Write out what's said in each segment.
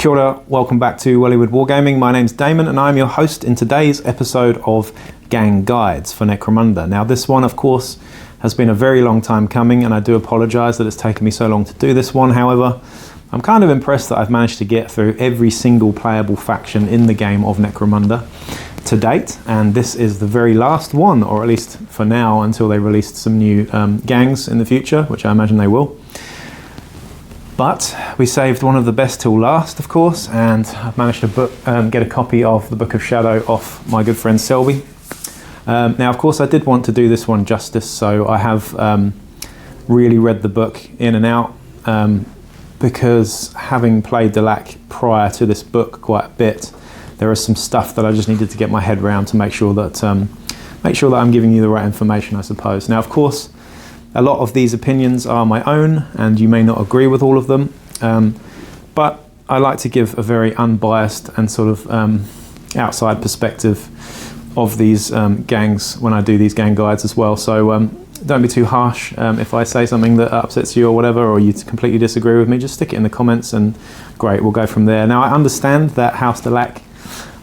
Kia ora, welcome back to Wellywood Wargaming. My name's Damon and I'm your host in today's episode of Gang Guides for Necromunda. Now this one, of course, has been a very long time coming and I do apologise that it's taken me so long to do this one. However, I'm kind of impressed that I've managed to get through every single playable faction in the game of Necromunda to date, and this is the very last one, or at least for now, until they release some new gangs in the future, which I imagine they will. But we saved one of the best till last, of course, and I've managed to get a copy of the Book of Shadow off my good friend Selby. Now, of course, I did want to do this one justice, so I have really read the book in and out, because having played Delaque prior to this book quite a bit, there is some stuff that I just needed to get my head around to make sure that I'm giving you the right information, I suppose. Now, of course, a lot of these opinions are my own, and you may not agree with all of them, but I like to give a very unbiased and sort of outside perspective of these gangs when I do these gang guides as well. So don't be too harsh if I say something that upsets you or whatever, or you completely disagree with me. Just stick it in the comments and great, we'll go from there. Now, I understand that House Delaque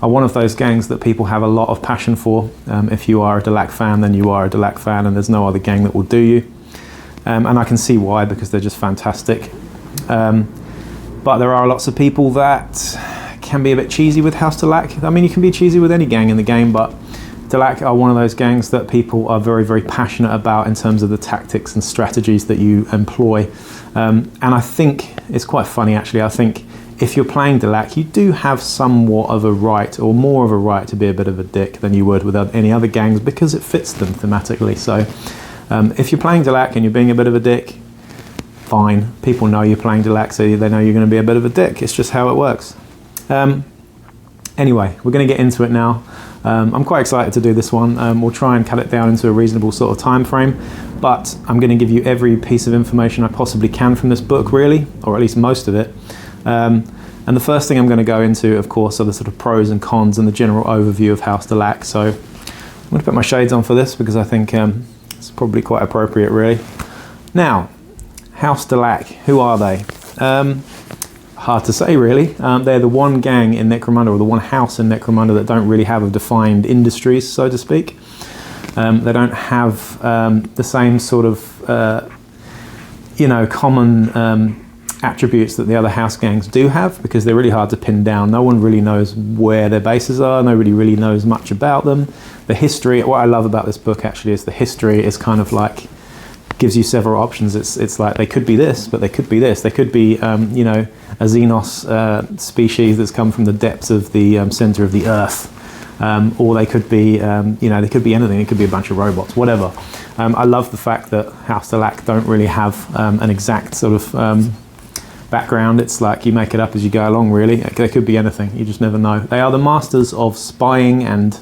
are one of those gangs that people have a lot of passion for. If you are a Delaque fan, then you are a Delaque fan, and there's no other gang that will do you. And I can see why, because they're just fantastic. But there are lots of people that can be a bit cheesy with House Delaque. I mean, you can be cheesy with any gang in the game, but Delaque are one of those gangs that people are very, very passionate about in terms of the tactics and strategies that you employ. And I think it's quite funny, actually. I think if you're playing Delaque, you do have somewhat of a right, or more of a right, to be a bit of a dick than you would with any other gangs, because it fits them thematically. So if you're playing Delaque and you're being a bit of a dick, fine. People know you're playing Delaque, so they know you're going to be a bit of a dick. It's just how it works. Anyway, we're going to get into it now. I'm quite excited to do this one. We'll try and cut it down into a reasonable sort of time frame, but I'm going to give you every piece of information I possibly can from this book, really, or at least most of it. And the first thing I'm going to go into, of course, are the sort of pros and cons and the general overview of House Delaque. So I'm going to put my shades on for this because I think it's probably quite appropriate, really. Now, House Delaque, who are they? Hard to say, really. They're the one gang in Necromunda, or the one house in Necromunda, that don't really have a defined industries, so to speak. They don't have the same sort of, common attributes that the other house gangs do have, because they're really hard to pin down. No one really knows where their bases are. Nobody really knows much about them. The history, what I love about this book actually is the history is kind of like, gives you several options. It's like they could be this, but they could be this. They could be, a Xenos species that's come from the depths of the center of the Earth, or they could be, they could be anything. It could be a bunch of robots, whatever. I love the fact that House Delaque don't really have an exact sort of background. It's like you make it up as you go along, really. They could be anything. You just never know. They are the masters of spying and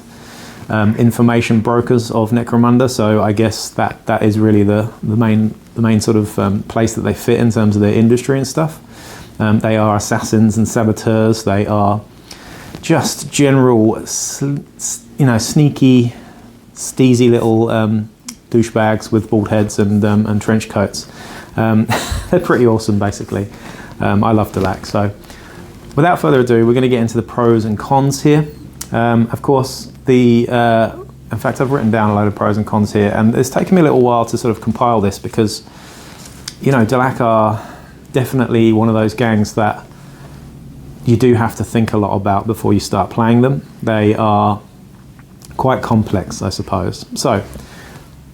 information brokers of Necromunda, so I guess that is really the main sort of place that they fit in terms of their industry and stuff. They are assassins and saboteurs. They are just general, sneaky, steezy little douchebags with bald heads and trench coats. They're pretty awesome, basically. I love Delaque. So without further ado, we're going to get into the pros and cons here. Of course, in fact, I've written down a load of pros and cons here, and it's taken me a little while to sort of compile this because, Delaque are definitely one of those gangs that you do have to think a lot about before you start playing them. They are quite complex, I suppose. So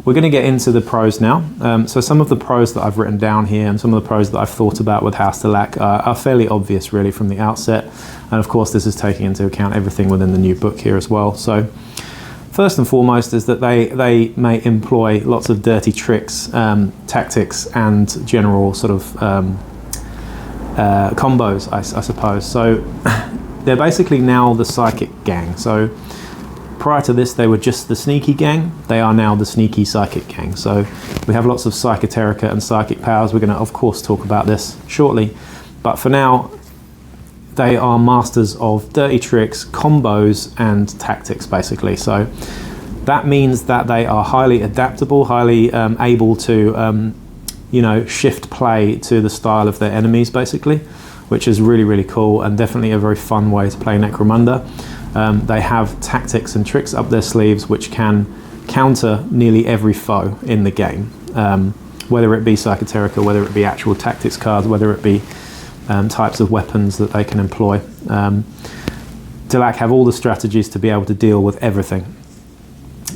we're going to get into the pros now. So some of the pros that I've written down here and some of the pros that I've thought about with House Delaque are fairly obvious, really, from the outset. And of course, this is taking into account everything within the new book here as well. So first and foremost is that they may employ lots of dirty tricks, tactics, and general sort of combos, I suppose. So they're basically now the psychic gang. So prior to this, they were just the sneaky gang. They are now the sneaky psychic gang. So we have lots of psychoterica and psychic powers. We're going to, of course, talk about this shortly. But for now, they are masters of dirty tricks, combos, and tactics, basically. So that means that they are highly adaptable, highly able to, shift play to the style of their enemies, basically. which is really, really cool and definitely a very fun way to play Necromunda. They have tactics and tricks up their sleeves which can counter nearly every foe in the game, whether it be Psychoterica, whether it be actual tactics cards, whether it be types of weapons that they can employ. Delaque have all the strategies to be able to deal with everything.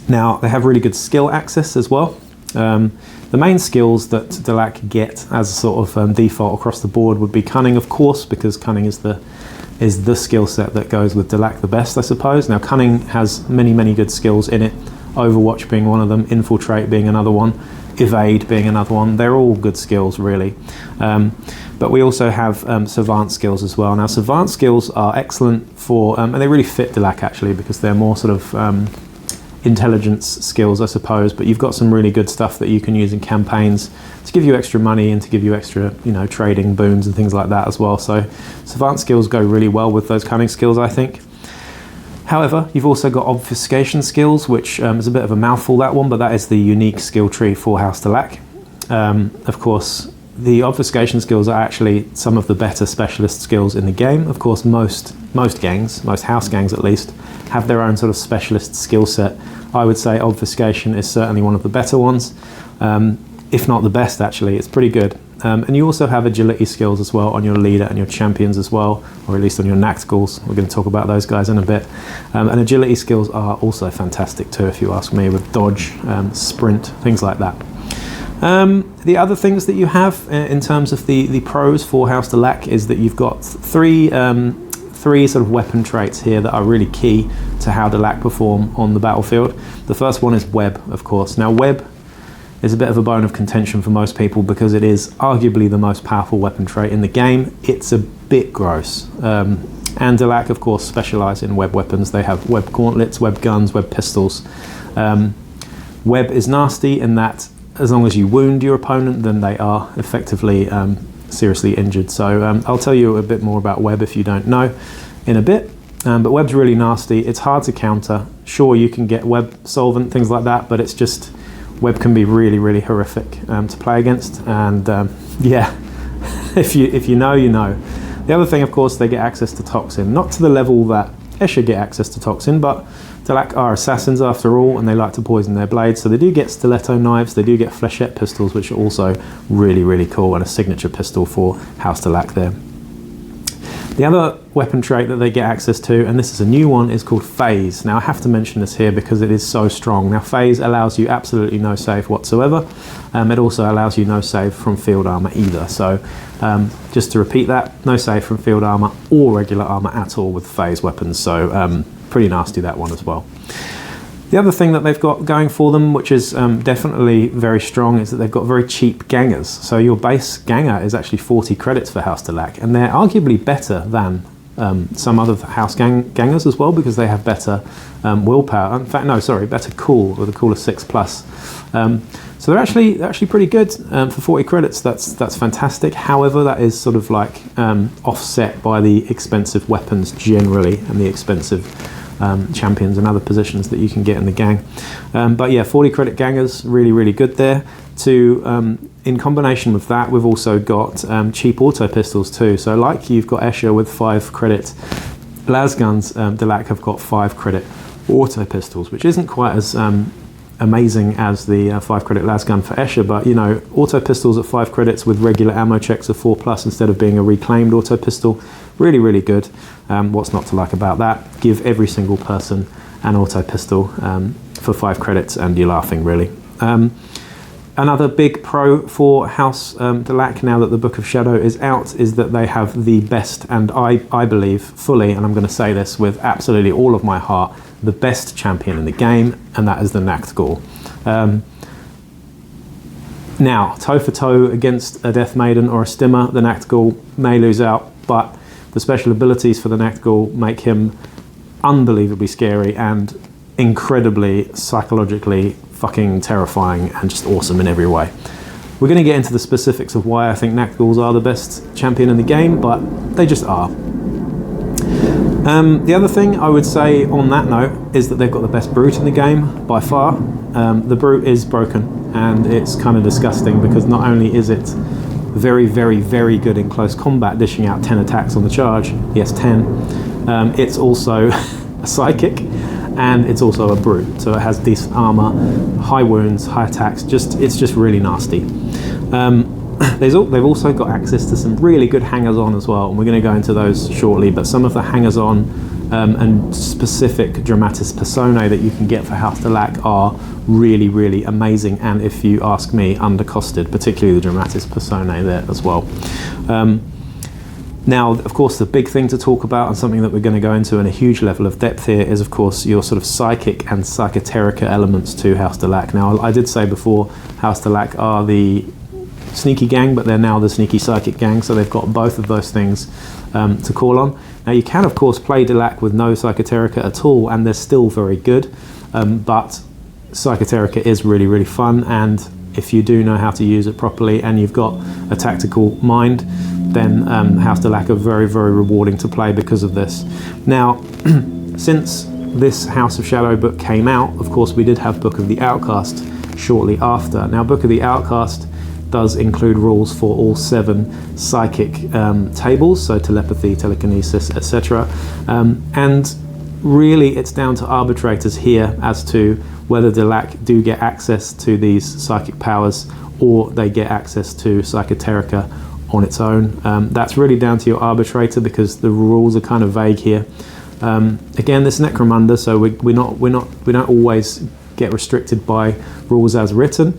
Now, they have really good skill access as well. The main skills that Delaque get as a sort of default across the board would be Cunning, of course, because Cunning is the skill set that goes with Delaque the best, I suppose. Now, Cunning has many, many good skills in it. Overwatch being one of them, Infiltrate being another one, Evade being another one. They're all good skills, really. But we also have Savant skills as well. Now, Savant skills are excellent for, and they really fit Delaque actually, because they're more sort of intelligence skills, I suppose, but you've got some really good stuff that you can use in campaigns to give you extra money and to give you extra, trading boons and things like that as well. So Savant skills go really well with those Cunning skills, I think. However, you've also got Obfuscation skills, which is a bit of a mouthful, that one, but that is the unique skill tree for House Delaque. Of course, the Obfuscation skills are actually some of the better specialist skills in the game. Of course, most gangs, most house gangs at least, have their own sort of specialist skill set. I would say Obfuscation is certainly one of the better ones, if not the best actually. It's pretty good. And you also have agility skills as well on your leader and your champions as well, or at least on your Nactgals. We're going to talk about those guys in a bit. And agility skills are also fantastic too, if you ask me, with dodge, sprint, things like that. The other things that you have in terms of the pros for House Delaque is that you've got three sort of weapon traits here that are really key to how Delaque perform on the battlefield. The first one is Web, of course. Now, Web is a bit of a bone of contention for most people because it is arguably the most powerful weapon trait in the game. It's a bit gross. And Delaque, of course, specialise in web weapons. They have web gauntlets, web guns, web pistols. Web is nasty in that as long as you wound your opponent, then they are effectively seriously injured. So I'll tell you a bit more about Web if you don't know in a bit. But Web's really nasty. It's hard to counter. Sure, you can get Web Solvent, things like that, but it's just, Web can be really, really horrific to play against. And yeah, if you know, you know. The other thing, of course, they get access to Toxin. Not to the level that Escher get access to Toxin, but Delaque are assassins after all, and they like to poison their blades. So they do get stiletto knives, they do get flechette pistols, which are also really, really cool, and a signature pistol for House Delaque there. The other weapon trait that they get access to, and this is a new one, is called Phase. Now I have to mention this here because it is so strong. Now Phase allows you absolutely no save whatsoever. It also allows you no save from field armor either. So just to repeat that, no save from field armor or regular armor at all with Phase weapons. So pretty nasty, that one as well. The other thing that they've got going for them, which is definitely very strong, is that they've got very cheap gangers. So your base ganger is actually 40 credits for House Delaque, and they're arguably better than some other house gangers as well, because they have better willpower. In fact, no, sorry, better cool, with a cool of 6+. So they're actually pretty good for 40 credits. That's fantastic. However, that is sort of like offset by the expensive weapons generally and the expensive champions and other positions that you can get in the gang. But yeah, 40 credit gangers, really, really good there. In combination with that, we've also got cheap auto pistols too. So like you've got Escher with 5 credit las guns, Delaque have got 5 credit auto pistols, which isn't quite as amazing as the 5 credit las gun for Escher, but you know, auto pistols at 5 credits with regular ammo checks of 4+ instead of being a reclaimed auto pistol, really, really good. What's not to like about that? Give every single person an auto pistol for 5 credits and you're laughing, really. Another big pro for House Delaque, now that the Book of Shadow is out, is that they have the best, and I believe fully, and I'm going to say this with absolutely all of my heart, the best champion in the game, and that is the Nactgal. Now, toe for toe against a Death Maiden or a Stimmer, the Nactgal may lose out, but the special abilities for the Nactgal make him unbelievably scary and incredibly psychologically fucking terrifying and just awesome in every way. We're going to get into the specifics of why I think Nactgals are the best champion in the game, but they just are. The other thing I would say on that note is that they've got the best brute in the game by far. The brute is broken and it's kind of disgusting because not only is it very, very, very good in close combat, dishing out 10 attacks on the charge. Yes, 10. It's also a psychic, and it's also a brute, so it has decent armor, high wounds, high attacks. It's just really nasty. They've also got access to some really good hangers-on as well, and we're going to go into those shortly. But some of the hangers-on and specific dramatis personae that you can get for House Delaque are really, really amazing, and if you ask me, undercosted, particularly the dramatis personae there as well. Now, of course, the big thing to talk about, and something that we're going to go into in a huge level of depth here, is of course your sort of psychic and psychoterica elements to House Delaque. Now, I did say before, House Delaque are the sneaky gang, but they're now the sneaky psychic gang, so they've got both of those things to call on. Now, you can of course play Delaque with no psychoterica at all, and they're still very good, but psychoterica is really, really fun, and if you do know how to use it properly and you've got a tactical mind, then House Delaque are very, very rewarding to play because of this. Now, since this House of Shadow book came out, of course we did have Book of the Outcast shortly after. Now, Book of the Outcast does include rules for all 7 psychic tables, so telepathy, telekinesis, etc. And really it's down to arbitrators here as to whether Delaque do get access to these psychic powers or they get access to psychoterica on its own. That's really down to your arbitrator, because the rules are kind of vague here. Again, this Necromunda, so we don't always get restricted by rules as written.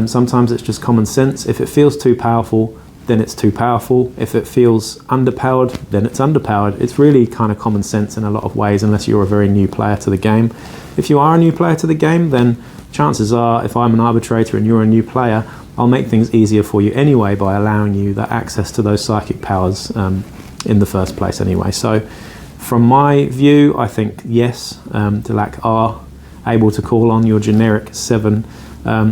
Sometimes it's just common sense. If it feels too powerful, then it's too powerful. If it feels underpowered, then it's underpowered. It's really kind of common sense in a lot of ways, unless you're a very new player to the game. If you are a new player to the game, then chances are, if I'm an arbitrator and you're a new player, I'll make things easier for you anyway by allowing you that access to those psychic powers in the first place anyway. So from my view, I think yes, Delaque are able to call on your generic 7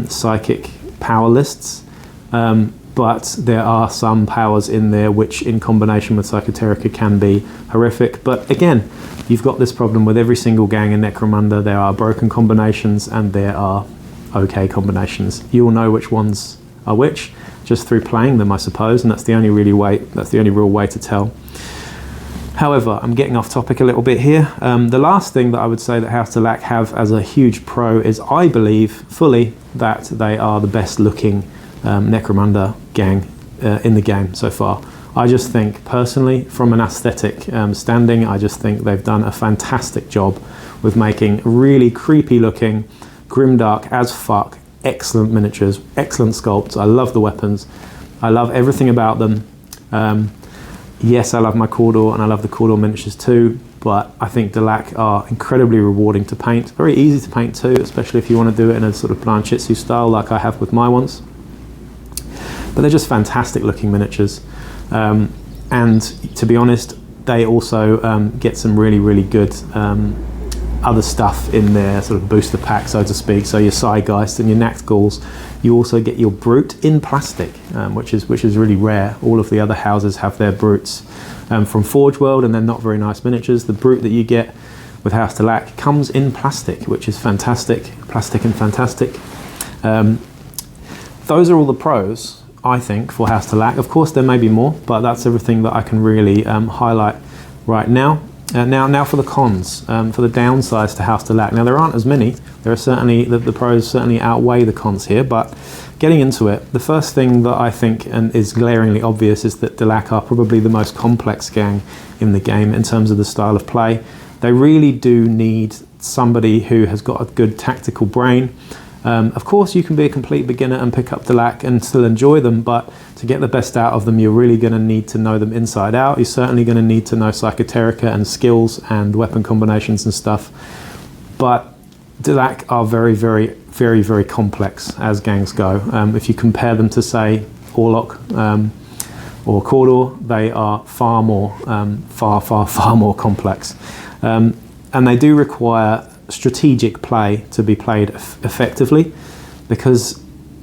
psychic power lists, but there are some powers in there which in combination with psychoterica can be horrific. But again, you've got this problem with every single gang in Necromunda. There are broken combinations and there are okay combinations. You'll know which ones are which just through playing them, I suppose, and that's the only real way to tell. However, I'm getting off topic a little bit here. The last thing that I would say that House Delaque have as a huge pro is, I believe fully, that they are the best looking Necromunda gang in the game so far. I just think, personally, from an aesthetic standing, I just think they've done a fantastic job with making really creepy looking, grimdark as fuck, excellent miniatures, excellent sculpts. I love the weapons. I love everything about them. Yes, I love my Cawdor, and I love the Cawdor miniatures too, but I think Delaque are incredibly rewarding to paint. Very easy to paint too, especially if you want to do it in a sort of Blanchitsu style like I have with my ones. But they're just fantastic looking miniatures. And to be honest, they also get some really, really good other stuff in their sort of booster pack, so to speak. So your Psygeist and your Nactghauls. You also get your Brute in plastic, which is really rare. All of the other houses have their Brutes from Forge World, and they're not very nice miniatures. The Brute that you get with House Delaque comes in plastic, which is fantastic. Plastic and fantastic. Those are all the pros, I think, for House Delaque. Of course, there may be more, but that's everything that I can really highlight right now. Now for the cons, for the downsides to House Delaque. Now, there aren't as many. There are certainly, the pros certainly outweigh the cons here, but getting into it, the first thing that I think and is glaringly obvious is that Delaque are probably the most complex gang in the game in terms of the style of play. They really do need somebody who has got a good tactical brain. Of course, you can be a complete beginner and pick up Delaque and still enjoy them, but to get the best out of them, you're really going to need to know them inside out. You're certainly going to need to know Psychoterica and skills and weapon combinations and stuff. But Delaque are very, very, very, very complex as gangs go. If you compare them to, say, Orlok or Cawdor, they are far more, far more complex. And they do require strategic play to be played effectively, because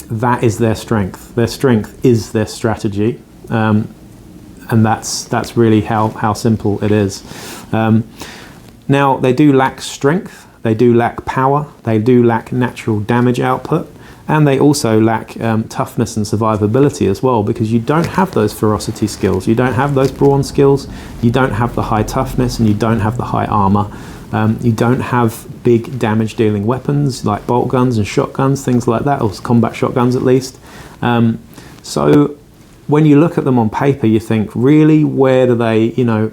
that is their strength. Their strength is their strategy, and that's really how simple it is. Now, they do lack strength, they do lack power, they do lack natural damage output, And they also lack toughness and survivability as well, because you don't have those ferocity skills, you don't have those brawn skills, you don't have the high toughness, and you don't have the high armor. You don't have big damage dealing weapons like bolt guns and shotguns, things like that, or combat shotguns at least. So when you look at them on paper, you think, really, where do they, you know,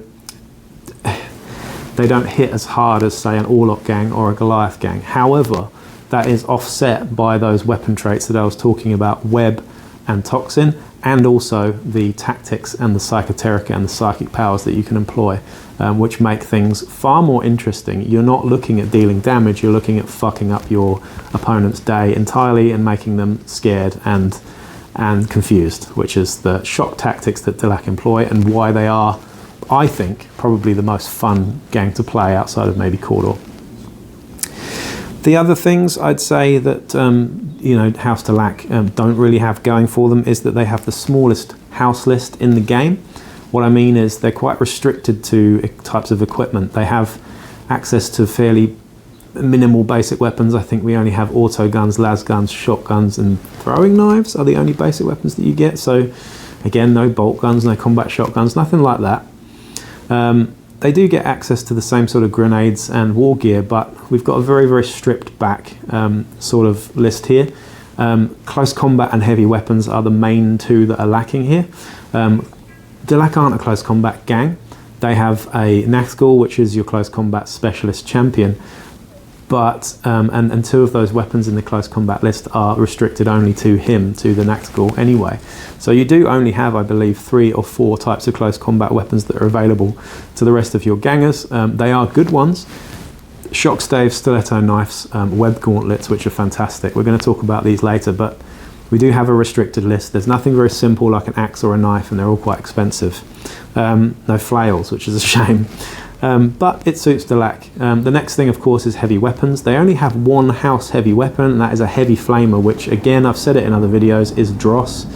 they don't hit as hard as, say, an Orlok gang or a Goliath gang. However, that is offset by those weapon traits that I was talking about, web and toxin, and also the tactics and the psychoterica and the psychic powers that you can employ, which make things far more interesting. You're not looking at dealing damage, you're looking at fucking up your opponent's day entirely and making them scared and confused, which is the shock tactics that Delaque employ, and why they are, I think, probably the most fun gang to play outside of maybe Cawdor. The other things I'd say that you know, House Delaque don't really have going for them is that they have the smallest house list in the game. What I mean is they're quite restricted to types of equipment. They have access to fairly minimal basic weapons. I think we only have auto guns, las guns, shotguns, and throwing knives are the only basic weapons that you get. So again, no bolt guns, no combat shotguns, nothing like that. They do get access to the same sort of grenades and war gear, but we've got a very, very stripped back sort of list here. Close combat and heavy weapons are the main two that are lacking here. Delaque aren't a close combat gang. They have a Nazgul, which is your close combat specialist champion, but and two of those weapons in the close combat list are restricted only to him, to the Nazgul anyway. So you do only have, I believe, 3 or 4 types of close combat weapons that are available to the rest of your gangers. They are good ones. Shock staves, stiletto knives, web gauntlets, which are fantastic. We're going to talk about these later, but we do have a restricted list. There's nothing very simple like an axe or a knife, and they're all quite expensive. No flails, which is a shame. But it suits Delaque. The next thing, of course, is heavy weapons. They only have one house heavy weapon, and that is a heavy flamer, which, again, I've said it in other videos, is dross.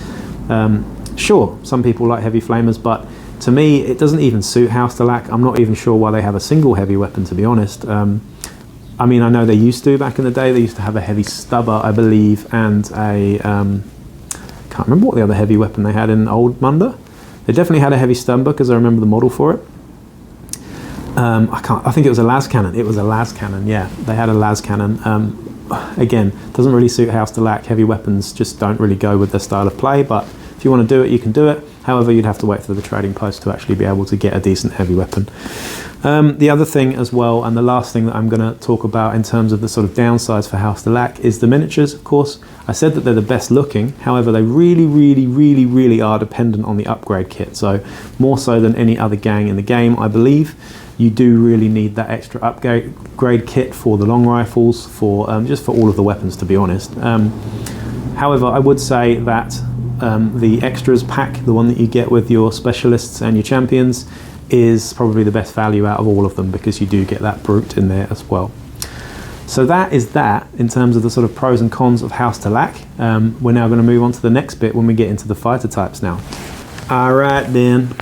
Sure, some people like heavy flamers, but to me, it doesn't even suit House Delaque. I'm not even sure why they have a single heavy weapon, to be honest. I mean, I know they used to back in the day. They used to have a heavy stubber, I believe, and a... can't remember what the other heavy weapon they had in Old Munda. They definitely had a heavy stubber, because I remember the model for it. I think it was a las cannon. It was a las cannon, yeah. They had a las cannon. Again, doesn't really suit House Delaque. Heavy weapons just don't really go with their style of play, but if you want to do it, you can do it. However, you'd have to wait for the trading post to actually be able to get a decent heavy weapon. The other thing as well, and the last thing that I'm going to talk about in terms of the sort of downsides for House Delaque, is the miniatures, of course. I said that they're the best looking, however, they really are dependent on the upgrade kit. So more so than any other gang in the game, I believe. You do really need that extra upgrade kit for the long rifles, for just for all of the weapons, to be honest. However, I would say that the extras pack, the one that you get with your specialists and your champions, is probably the best value out of all of them, because you do get that brute in there as well. So that is that in terms of the sort of pros and cons of House Delaque. We're now going to move on to the next bit when we get into the fighter types now. Alright then.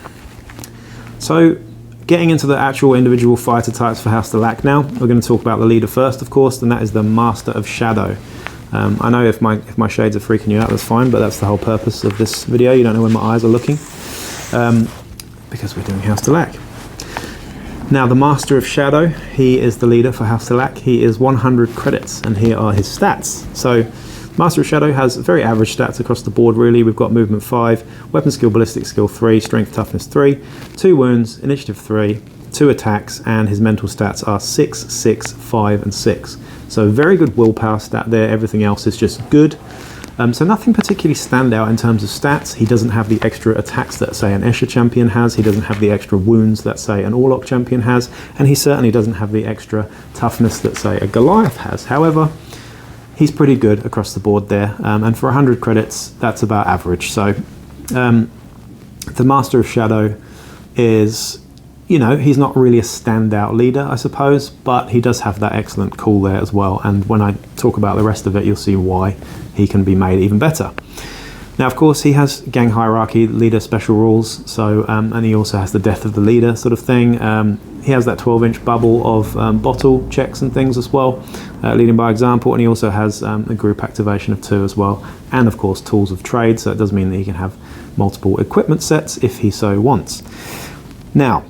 So getting into the actual individual fighter types for House Delaque now, we're going to talk about the leader first, of course, and that is the Master of Shadow. I know if my shades are freaking you out, that's fine, but that's the whole purpose of this video. You don't know where my eyes are looking, because we're doing House Delaque. Now, the Master of Shadow, he is the leader for House Delaque. He is 100 credits, and here are his stats. So, Master of Shadow has very average stats across the board, really. We've got movement 5, weapon skill, ballistic skill 3, strength, toughness 3, 2 wounds, initiative 3, 2 attacks, and his mental stats are 6, 6, 5, and 6. So very good willpower stat there. Everything else is just good. So nothing particularly stand out in terms of stats. He doesn't have the extra attacks that, say, an Escher champion has. He doesn't have the extra wounds that, say, an Orlok champion has. And he certainly doesn't have the extra toughness that, say, a Goliath has. However, he's pretty good across the board there. And for 100 credits, that's about average. So the Master of Shadow is, you know, he's not really a standout leader, I suppose, but he does have that excellent cool there as well. And when I talk about the rest of it, you'll see why he can be made even better. Now, of course, he has gang hierarchy, leader special rules, so and he also has the death of the leader sort of thing. He has that 12-inch bubble of bottle checks and things as well, leading by example, and he also has a group activation of 2 as well, and of course tools of trade, so it does mean that he can have multiple equipment sets if he so wants. Now,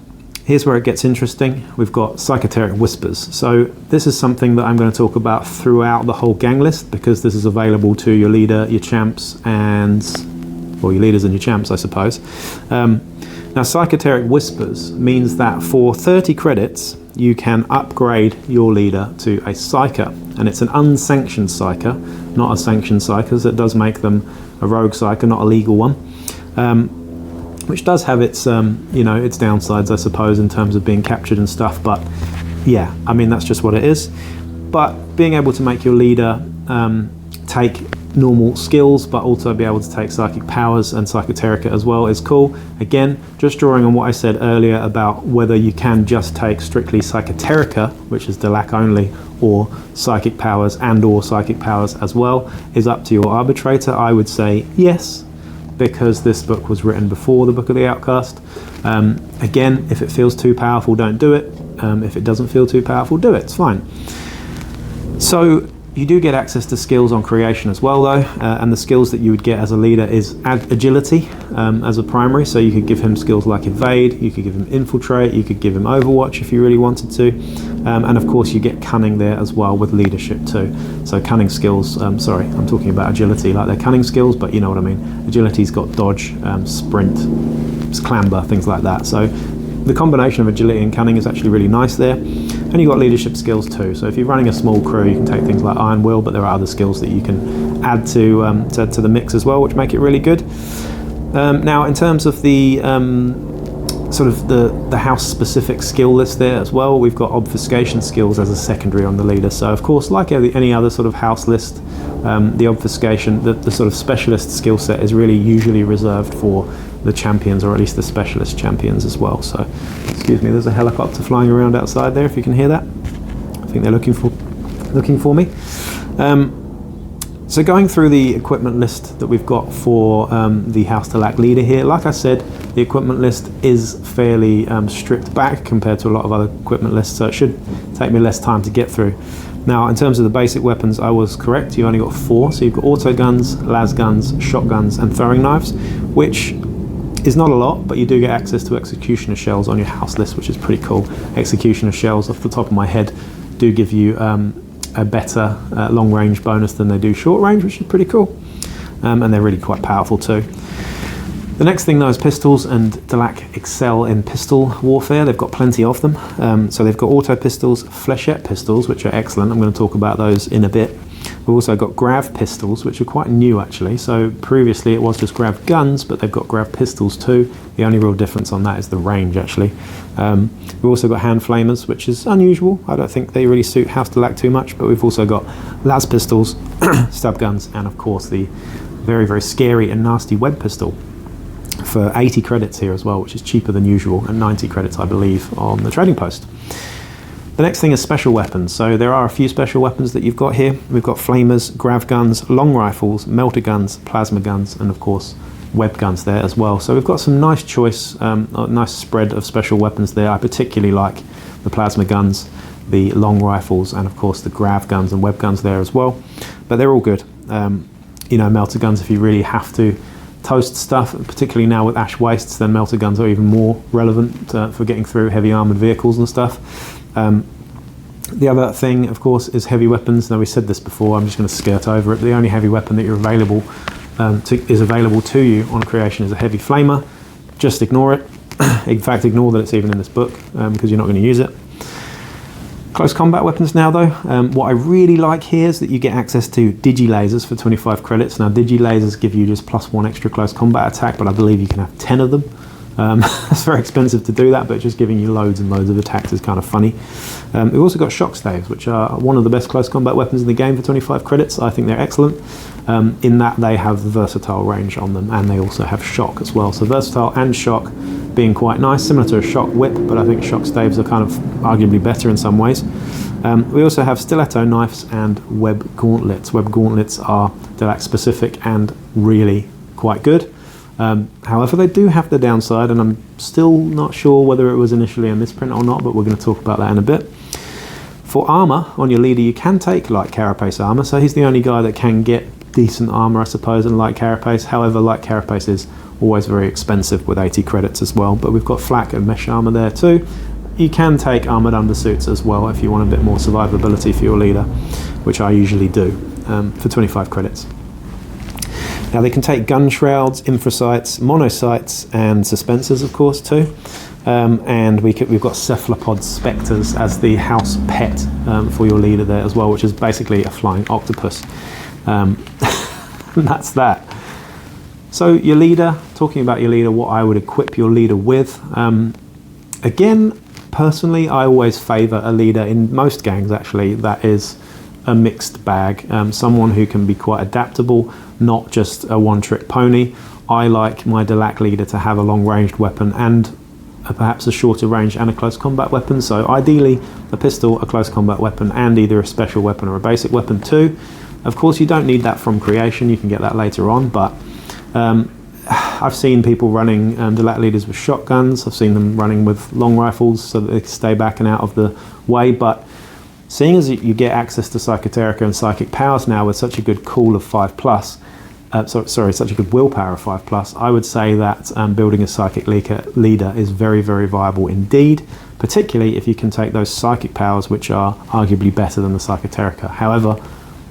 here's where it gets interesting. We've got Psychoteric Whispers. So this is something that I'm going to talk about throughout the whole gang list, because this is available to your leader, your champs, and, well, your leaders and your champs, I suppose. Now, Psychoteric Whispers means that for 30 credits, you can upgrade your leader to a Psyker. And it's an unsanctioned Psyker, not a sanctioned Psyker, so it does make them a rogue Psyker, not a legal one. Which does have its, its downsides, I suppose, in terms of being captured and stuff. But yeah, I mean, that's just what it is. But being able to make your leader take normal skills, but also be able to take psychic powers and psychoterica as well is cool. Again, just drawing on what I said earlier about whether you can just take strictly psychoterica, which is Delaque only, or psychic powers and or psychic powers as well, is up to your arbitrator. I would say yes, because this book was written before the Book of the Outcast. Again, if it feels too powerful, don't do it. If it doesn't feel too powerful, do it. It's fine. So you do get access to skills on creation as well, though, and the skills that you would get as a leader is agility as a primary. So you could give him skills like evade, you could give him infiltrate, you could give him overwatch if you really wanted to, and of course you get cunning there as well with leadership too. So cunning skills, sorry, I'm talking about agility, like they're cunning skills, but you know what I mean. Agility's got dodge, sprint, clamber, things like that. So the combination of agility and cunning is actually really nice there. And you've got leadership skills too. So if you're running a small crew, you can take things like Iron Will, but there are other skills that you can add to the mix as well, which make it really good. Now, in terms of the sort of the house-specific skill list there as well, we've got obfuscation skills as a secondary on the leader. So of course, like any other sort of house list, the obfuscation, the sort of specialist skill set is really usually reserved for the champions, or at least the specialist champions as well. So, excuse me, there's a helicopter flying around outside there, if you can hear that. I think they're looking for me. So going through the equipment list that we've got for the House Delaque leader here, like I said, the equipment list is fairly stripped back compared to a lot of other equipment lists, so it should take me less time to get through. Now, in terms of the basic weapons, I was correct. You only got 4. So you've got auto guns, las guns, shotguns, and throwing knives, which is not a lot, but you do get access to executioner shells on your house list, which is pretty cool. Executioner shells, off the top of my head, do give you a better long range bonus than they do short range, which is pretty cool. And they're really quite powerful too. The next thing though is pistols, and Delaque excel in pistol warfare. They've got plenty of them. So they've got auto pistols, flechette pistols, which are excellent. I'm going to talk about those in a bit. We've also got grav pistols, which are quite new actually. So previously it was just grav guns, but they've got grav pistols too. The only real difference on that is the range actually. We've also got hand flamers, which is unusual. I don't think they really suit House Delaque too much, but we've also got las pistols, stub guns, and of course the very, very scary and nasty web pistol for 80 credits here as well, which is cheaper than usual, and 90 credits I believe on the trading post. The next thing is special weapons. So there are a few special weapons that you've got here. We've got flamers, grav guns, long rifles, melter guns, plasma guns, and of course web guns there as well. So we've got some nice choice, a nice spread of special weapons there. I particularly like the plasma guns, the long rifles, and of course the grav guns and web guns there as well. But they're all good. Melter guns, if you really have to toast stuff, particularly now with ash wastes, then melter guns are even more relevant for getting through heavy armoured vehicles and stuff. The other thing, of course, is heavy weapons. Now, we said this before, I'm just going to skirt over it. The only heavy weapon that is available to you on creation is a heavy flamer. Just ignore it. In fact, ignore that it's even in this book, because you're not going to use it. Close combat weapons now, though. What I really like here is that you get access to digi-lasers for 25 credits. Now, digi-lasers give you just +1 extra close combat attack, but I believe you can have 10 of them. It's very expensive to do that, but just giving you loads and loads of attacks is kind of funny. We've also got shock staves, which are one of the best close combat weapons in the game for 25 credits. I think they're excellent in that they have versatile range on them, and they also have shock as well. So versatile and shock being quite nice, similar to a shock whip, but I think shock staves are kind of arguably better in some ways. We also have stiletto knives and web gauntlets. Web gauntlets are Delaque specific and really quite good. However, they do have the downside, and I'm still not sure whether it was initially a misprint or not, but we're going to talk about that in a bit. For armor on your leader, you can take light carapace armor, so he's the only guy that can get decent armor, I suppose, in light carapace. However, light carapace is always very expensive with 80 credits as well, but we've got flak and mesh armor there too. You can take armored undersuits as well if you want a bit more survivability for your leader, which I usually do, for 25 credits. Now they can take gun shrouds, infrasights, monocytes, and suspensors, of course, too. And we've got cephalopod spectres as the house pet for your leader there as well, which is basically a flying octopus. And that's that. So your leader, talking about your leader, what I would equip your leader with. Again, personally, I always favour a leader in most gangs, actually, that is a mixed bag. Someone who can be quite adaptable, not just a one-trick pony. I like my Delaque leader to have a long-ranged weapon and perhaps a shorter range and a close combat weapon. So ideally, a pistol, a close combat weapon, and either a special weapon or a basic weapon too. Of course, you don't need that from creation. You can get that later on, but I've seen people running Delaque leaders with shotguns. I've seen them running with long rifles so that they can stay back and out of the way. But seeing as you get access to Psychoterica and Psychic Powers now with such a good cool of 5+, such a good willpower of 5+, I would say that building a Psychic leader is very, very viable indeed, particularly if you can take those Psychic Powers, which are arguably better than the Psychoterica. However,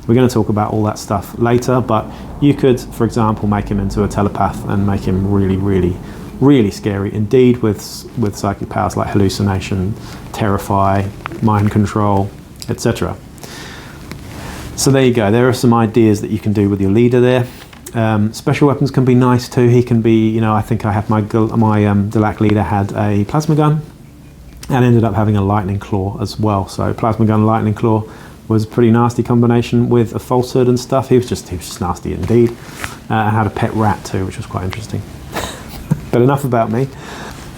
we're going to talk about all that stuff later, but you could, for example, make him into a telepath and make him really, really, really scary indeed with Psychic Powers like Hallucination, Terrify, Mind Control, etc. So there you go. There are some ideas that you can do with your leader there. Special weapons can be nice too. He can be, I think I have my Delaque leader had a plasma gun and ended up having a lightning claw as well. So plasma gun, lightning claw was a pretty nasty combination with a falsehood and stuff. He was just nasty indeed. And had a pet rat too, which was quite interesting. But enough about me.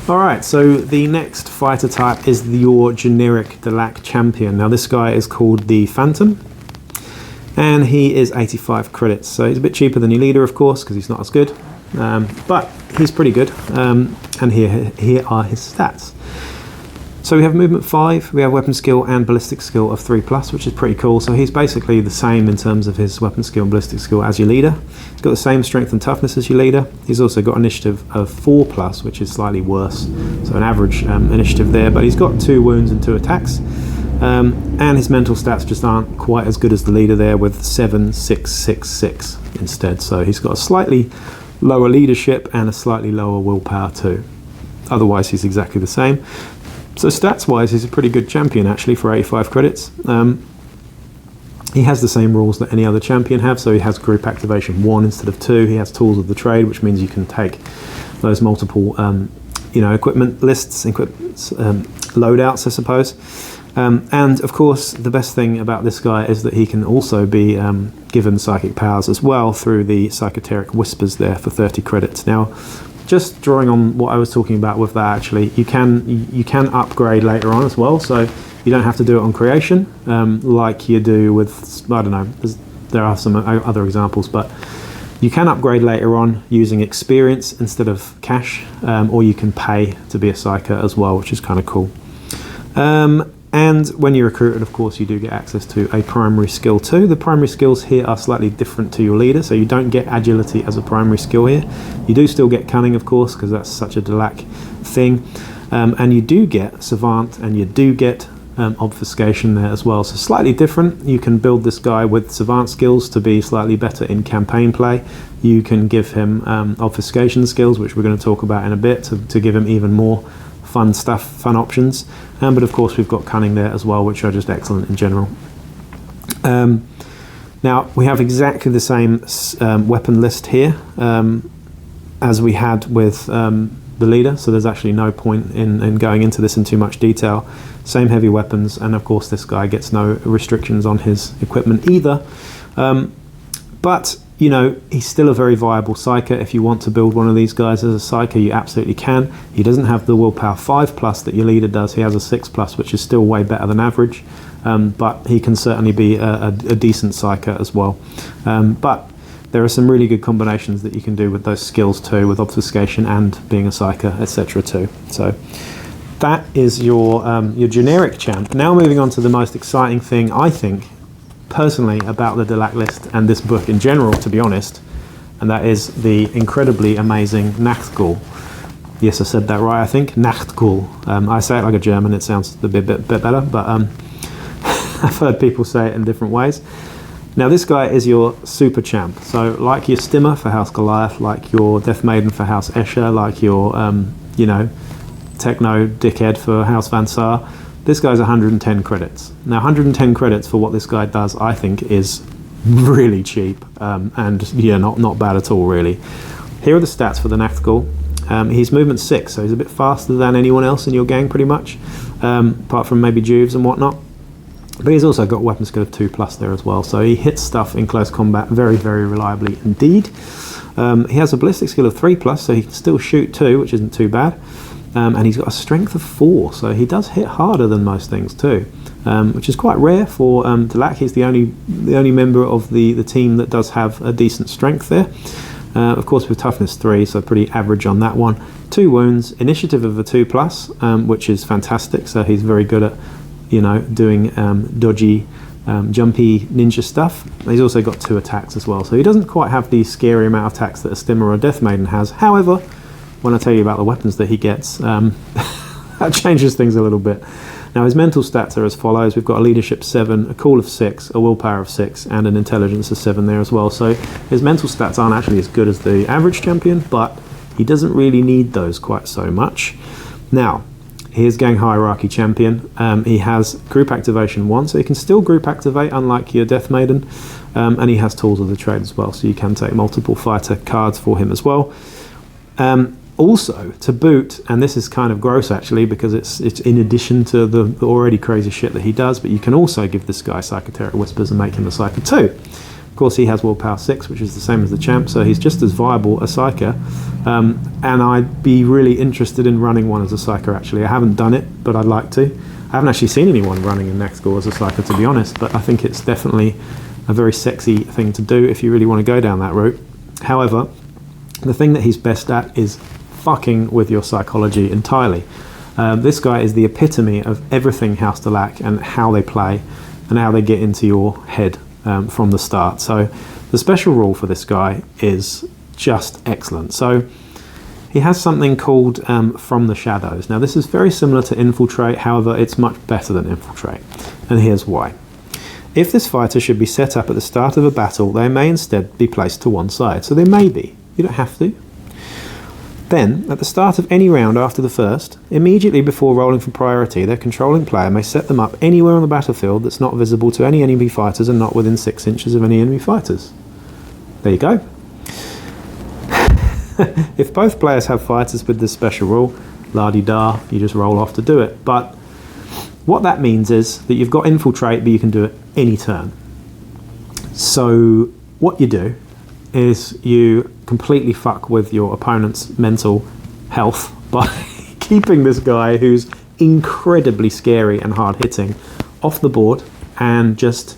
Alright, so the next fighter type is your generic Delaque champion. Now this guy is called the Phantom, and he is 85 credits. So he's a bit cheaper than your leader, of course, because he's not as good. But he's pretty good. And here are his stats. So we have movement 5, we have weapon skill and ballistic skill of 3+, which is pretty cool. So he's basically the same in terms of his weapon skill and ballistic skill as your leader. He's got the same strength and toughness as your leader. He's also got initiative of 4+, which is slightly worse. So an average initiative there, but he's got 2 wounds and 2 attacks. And his mental stats just aren't quite as good as the leader there with 7, 6, 6, 6 instead. So he's got a slightly lower leadership and a slightly lower willpower too. Otherwise he's exactly the same. So stats-wise, he's a pretty good champion, actually, for 85 credits. He has the same rules that any other champion have, so he has group activation 1 instead of 2. He has tools of the trade, which means you can take those multiple, equipment lists, loadouts, I suppose. And, of course, the best thing about this guy is that he can also be given psychic powers as well through the Psychoteric Whispers there for 30 credits. Now, just drawing on what I was talking about with that, actually, you can upgrade later on as well, so you don't have to do it on creation like you do with, I don't know, there are some other examples, but you can upgrade later on using experience instead of cash, or you can pay to be a psyker as well, which is kind of cool. And when you're recruited, of course, you do get access to a primary skill too. The primary skills here are slightly different to your leader, so you don't get agility as a primary skill here. You do still get cunning, of course, because that's such a Delaque thing. And you do get savant, and you do get obfuscation there as well. So slightly different. You can build this guy with savant skills to be slightly better in campaign play. You can give him obfuscation skills, which we're going to talk about in a bit, to give him even more fun stuff, fun options. But of course we've got cunning there as well, which are just excellent in general. Now we have exactly the same weapon list here as we had with the leader, so there's actually no point in going into this in too much detail. Same heavy weapons, and of course this guy gets no restrictions on his equipment either. But he's still a very viable psyker. If you want to build one of these guys as a psyker, you absolutely can. He doesn't have the willpower 5+ that your leader does. He has a 6+, which is still way better than average. But he can certainly be a decent psyker as well. But there are some really good combinations that you can do with those skills too, with obfuscation and being a psyker, etc. too. So that is your generic champ. Now moving on to the most exciting thing, I think, personally, about the Delaque list and this book in general, to be honest, and that is the incredibly amazing Nachtgul. Yes, I said that right, I think. Nachtgul. I say it like a German, it sounds a bit better, but I've heard people say it in different ways. Now this guy is your super champ. So like your Stimmer for House Goliath, like your Death Maiden for House Escher, like your, Techno Dickhead for House Van Saar, this guy's 110 credits. Now 110 credits for what this guy does, I think, is really cheap, and yeah, not bad at all, really. Here are the stats for the Nachtgul. He's movement 6, so he's a bit faster than anyone else in your gang, pretty much, apart from maybe Juves and whatnot. But he's also got weapon skill of 2+ there as well, so he hits stuff in close combat very, very reliably indeed. He has a ballistic skill of 3+, so he can still shoot too, which isn't too bad. And he's got a strength of 4, so he does hit harder than most things too, which is quite rare for Delaque. He's the only member of the team that does have a decent strength there. Of course, with toughness 3, so pretty average on that one. 2 wounds, initiative of a 2+, which is fantastic. So he's very good at, doing dodgy, jumpy ninja stuff. He's also got 2 attacks as well, so he doesn't quite have the scary amount of attacks that a Stimmer or a Death Maiden has. However, when I tell you about the weapons that he gets, that changes things a little bit. Now his mental stats are as follows. We've got a leadership 7, a cool of 6, a willpower of 6, and an intelligence of 7 there as well. So his mental stats aren't actually as good as the average champion, but he doesn't really need those quite so much. Now, here's gang hierarchy champion. He has group activation 1, so he can still group activate, unlike your Death Maiden, and he has tools of the trade as well, so you can take multiple fighter cards for him as well. Also, to boot, and this is kind of gross actually, because it's in addition to the already crazy shit that he does, but you can also give this guy Psychoteric Whispers and make him a Psyker too. Of course, he has Willpower 6, which is the same as the champ, so he's just as viable a Psyker. And I'd be really interested in running one as a Psyker actually. I haven't done it, but I'd like to. I haven't actually seen anyone running in Nachtgul as a Psyker, to be honest, but I think it's definitely a very sexy thing to do if you really want to go down that route. However, the thing that he's best at is fucking with your psychology entirely. This guy is the epitome of everything House Delaque and how they play and how they get into your head from the start. So the special rule for this guy is just excellent. So he has something called From the Shadows. Now this is very similar to Infiltrate, however it's much better than Infiltrate, and here's why. If this fighter should be set up at the start of a battle, they may instead be placed to one side. So they may be, you don't have to. Then, at the start of any round after the first, immediately before rolling for priority, their controlling player may set them up anywhere on the battlefield that's not visible to any enemy fighters and not within 6 inches of any enemy fighters. There you go. If both players have fighters with this special rule, la-di-da, you just roll off to do it. But what that means is that you've got Infiltrate, but you can do it any turn. So what you do is you completely fuck with your opponent's mental health by keeping this guy, who's incredibly scary and hard-hitting, off the board and just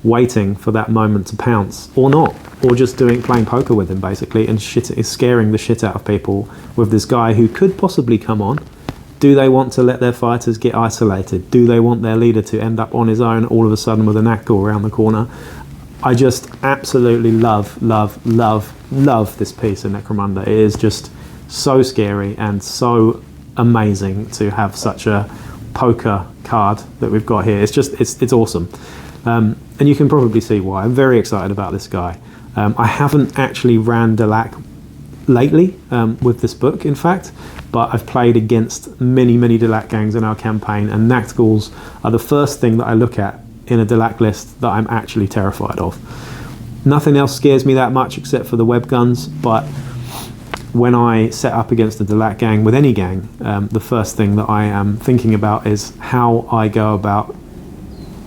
waiting for that moment to pounce, or not, or just playing poker with him basically, and scaring the shit out of people with this guy who could possibly come on. Do they want to let their fighters get isolated? Do they want their leader to end up on his own all of a sudden with a Nachtgul around the corner? I just absolutely love this piece of Necromunda. It is just so scary and so amazing to have such a poker card that we've got here. It's awesome. And you can probably see why. I'm very excited about this guy. I haven't actually ran Delaque lately with this book, in fact, but I've played against many Delaque gangs in our campaign, and Nachtguls are the first thing that I look at in a Delaque list that I'm actually terrified of. Nothing else scares me that much except for the web guns, but when I set up against a Delaque gang with any gang, the first thing that I am thinking about is how I go about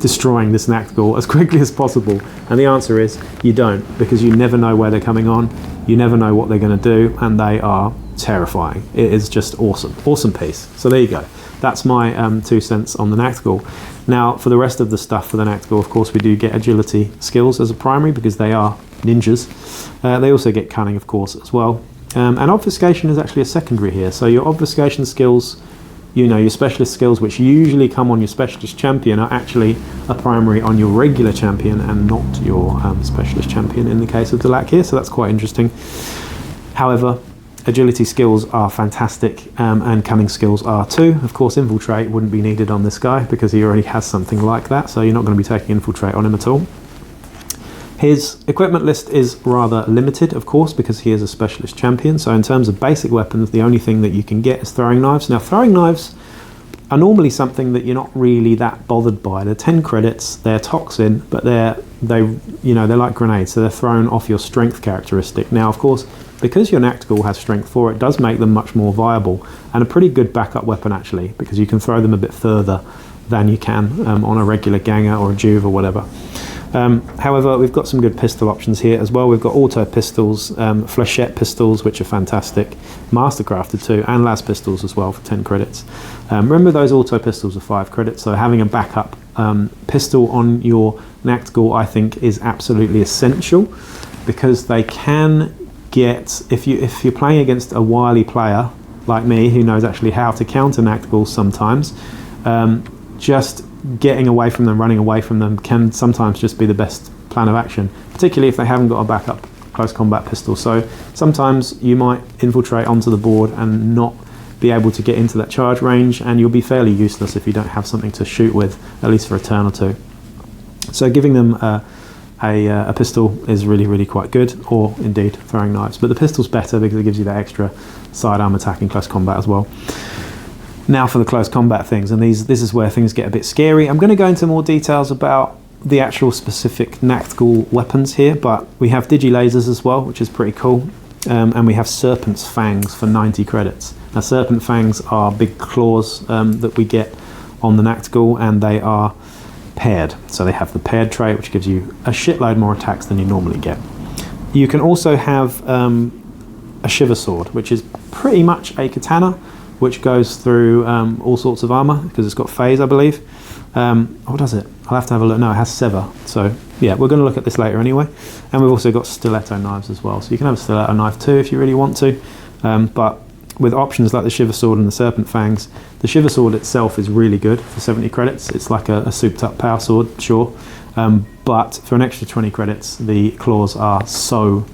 destroying this Nachtgul as quickly as possible. And the answer is you don't, because you never know where they're coming on, you never know what they're going to do, and they are terrifying. It is just awesome piece. So there you go. That's my 2 cents on the Nachtgul. Now, for the rest of the stuff for the Nachtgul, of course, we do get agility skills as a primary, because they are ninjas. They also get cunning, of course, as well. And obfuscation is actually a secondary here. So your obfuscation skills, your specialist skills, which usually come on your specialist champion, are actually a primary on your regular champion and not your specialist champion in the case of Delaque here. So that's quite interesting. However, agility skills are fantastic, and cunning skills are too. Of course, infiltrate wouldn't be needed on this guy because he already has something like that, so you're not going to be taking infiltrate on him at all. His equipment list is rather limited, of course, because he is a specialist champion. So in terms of basic weapons, the only thing that you can get is throwing knives. Now, throwing knives are normally something that you're not really that bothered by. They're 10 credits, they're toxin, but they're like grenades, so they're thrown off your strength characteristic. Now, of course, because your Nactgul has strength 4, it does make them much more viable and a pretty good backup weapon actually, because you can throw them a bit further than you can on a regular ganger or a juve or whatever. However, we've got some good pistol options here as well. We've got auto pistols, flechette pistols, which are fantastic, mastercrafted too, and las pistols as well for 10 credits. Remember, those auto pistols are 5 credits, so having a backup pistol on your Nactgul, I think, is absolutely essential, because they can get, if you're playing against a wily player like me who knows actually how to counter Nactguls sometimes, just getting away from them, running away from them, can sometimes just be the best plan of action, particularly if they haven't got a backup close combat pistol. So sometimes you might infiltrate onto the board and not be able to get into that charge range, and you'll be fairly useless if you don't have something to shoot with, at least for a turn or two. So giving them a pistol is really, really quite good, or indeed throwing knives. But the pistol's better because it gives you that extra sidearm attack in close combat as well. Now for the close combat things, and this is where things get a bit scary. I'm going to go into more details about the actual specific Nactgul weapons here, but we have digi-lasers as well, which is pretty cool, and we have Serpent's Fangs for 90 credits. Now Serpent Fangs are big claws that we get on the Nactgul, and they are paired. So they have the paired trait, which gives you a shitload more attacks than you normally get. You can also have a Shiver Sword, which is pretty much a katana, which goes through all sorts of armor, because it's got phase, I believe. What does it? I'll have to have a look. No, it has sever. So yeah, we're going to look at this later anyway. And we've also got stiletto knives as well. So you can have a stiletto knife too if you really want to. But with options like the Shiver Sword and the Serpent Fangs, the Shiver Sword itself is really good for 70 credits. It's like a souped up power sword, sure. But for an extra 20 credits, the claws are so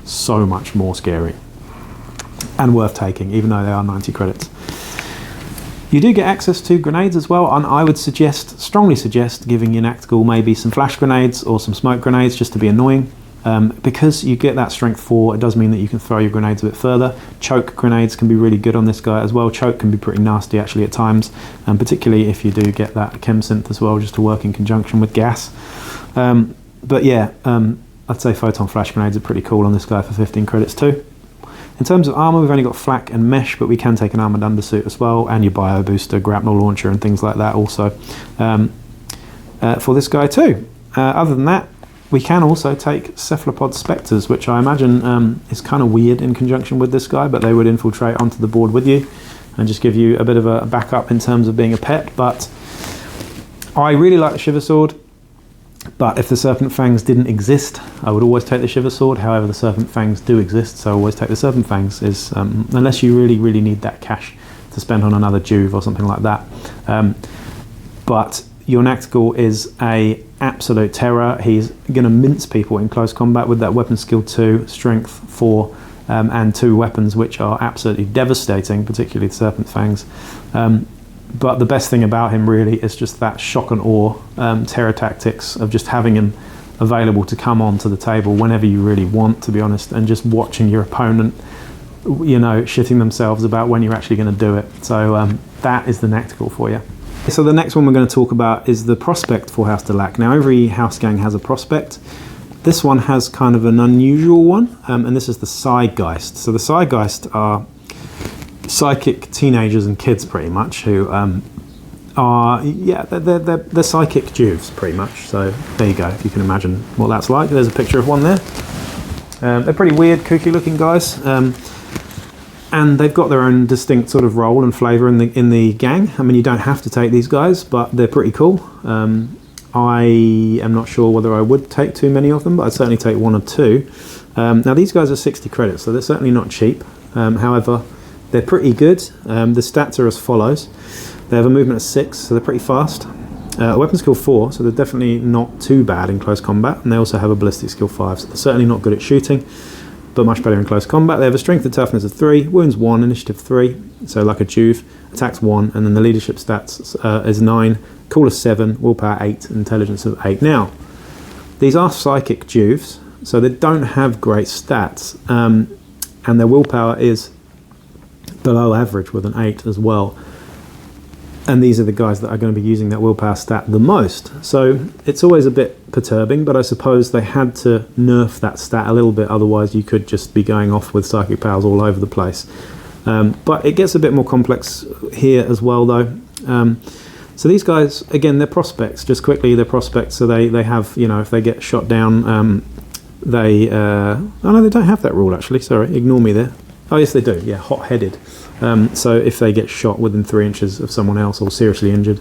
much more scary and worth taking, even though they are 90 credits. You do get access to grenades as well, and I would strongly suggest giving your Nactgul maybe some flash grenades or some smoke grenades just to be annoying. Because you get that strength 4, it does mean that you can throw your grenades a bit further. Choke grenades can be really good on this guy as well. Choke can be pretty nasty actually at times, and particularly if you do get that chem synth as well, just to work in conjunction with gas. But yeah, I'd say photon flash grenades are pretty cool on this guy for 15 credits too. In terms of armour, we've only got flak and mesh, but we can take an armoured undersuit as well, and your bio booster, grapnel launcher and things like that also for this guy too. Other than that, we can also take cephalopod spectres, which I imagine is kind of weird in conjunction with this guy, but they would infiltrate onto the board with you and just give you a bit of a backup in terms of being a pet. But I really like the Shiver Sword. But if the Serpent Fangs didn't exist, I would always take the Shiver Sword. However, the Serpent Fangs do exist, so I always take the Serpent Fangs, unless you really need that cash to spend on another Juve or something like that. But your Nactgul is a absolute terror. He's going to mince people in close combat with that weapon skill 2, strength 4, and 2 weapons which are absolutely devastating, particularly the Serpent Fangs. But the best thing about him really is just that shock and awe terror tactics of just having him available to come onto the table whenever you really want, to be honest, and just watching your opponent, shitting themselves about when you're actually going to do it. So that is the Nactgul for you. So the next one we're going to talk about is the prospect for House Delaque. Now every house gang has a prospect. This one has kind of an unusual one, and this is the Psygeist. So the Psygeist are psychic teenagers and kids pretty much who they're psychic Juves pretty much. So there you go, if you can imagine what that's like. There's a picture of one there. They're pretty weird, kooky looking guys, and they've got their own distinct sort of role and flavour in the gang. I mean, you don't have to take these guys, but they're pretty cool. I am not sure whether I would take too many of them, but I'd certainly take 1 or 2. Now these guys are 60 credits, so they're certainly not cheap. However, they're pretty good. The stats are as follows. They have a movement of 6, so they're pretty fast. A weapon skill 4, so they're definitely not too bad in close combat. And they also have a ballistic skill 5, so they're certainly not good at shooting, but much better in close combat. They have a strength and toughness of 3, wounds 1, initiative 3, so like a Juve, attacks 1, and then the leadership stats is 9, coolness 7, willpower 8, and intelligence of 8. Now, these are psychic Juves, so they don't have great stats, and their willpower is below average with an 8 as well. And these are the guys that are going to be using that willpower stat the most. So it's always a bit perturbing, but I suppose they had to nerf that stat a little bit, otherwise you could just be going off with psychic powers all over the place. But it gets a bit more complex here as well, though. So these guys, again, they're prospects. Just quickly, they're prospects, so they have, you know, if they get shot down, oh no, they don't have that rule, actually. Sorry, ignore me there. Oh, yes, they do. Yeah, hot-headed. So if they get shot within 3 inches of someone else or seriously injured,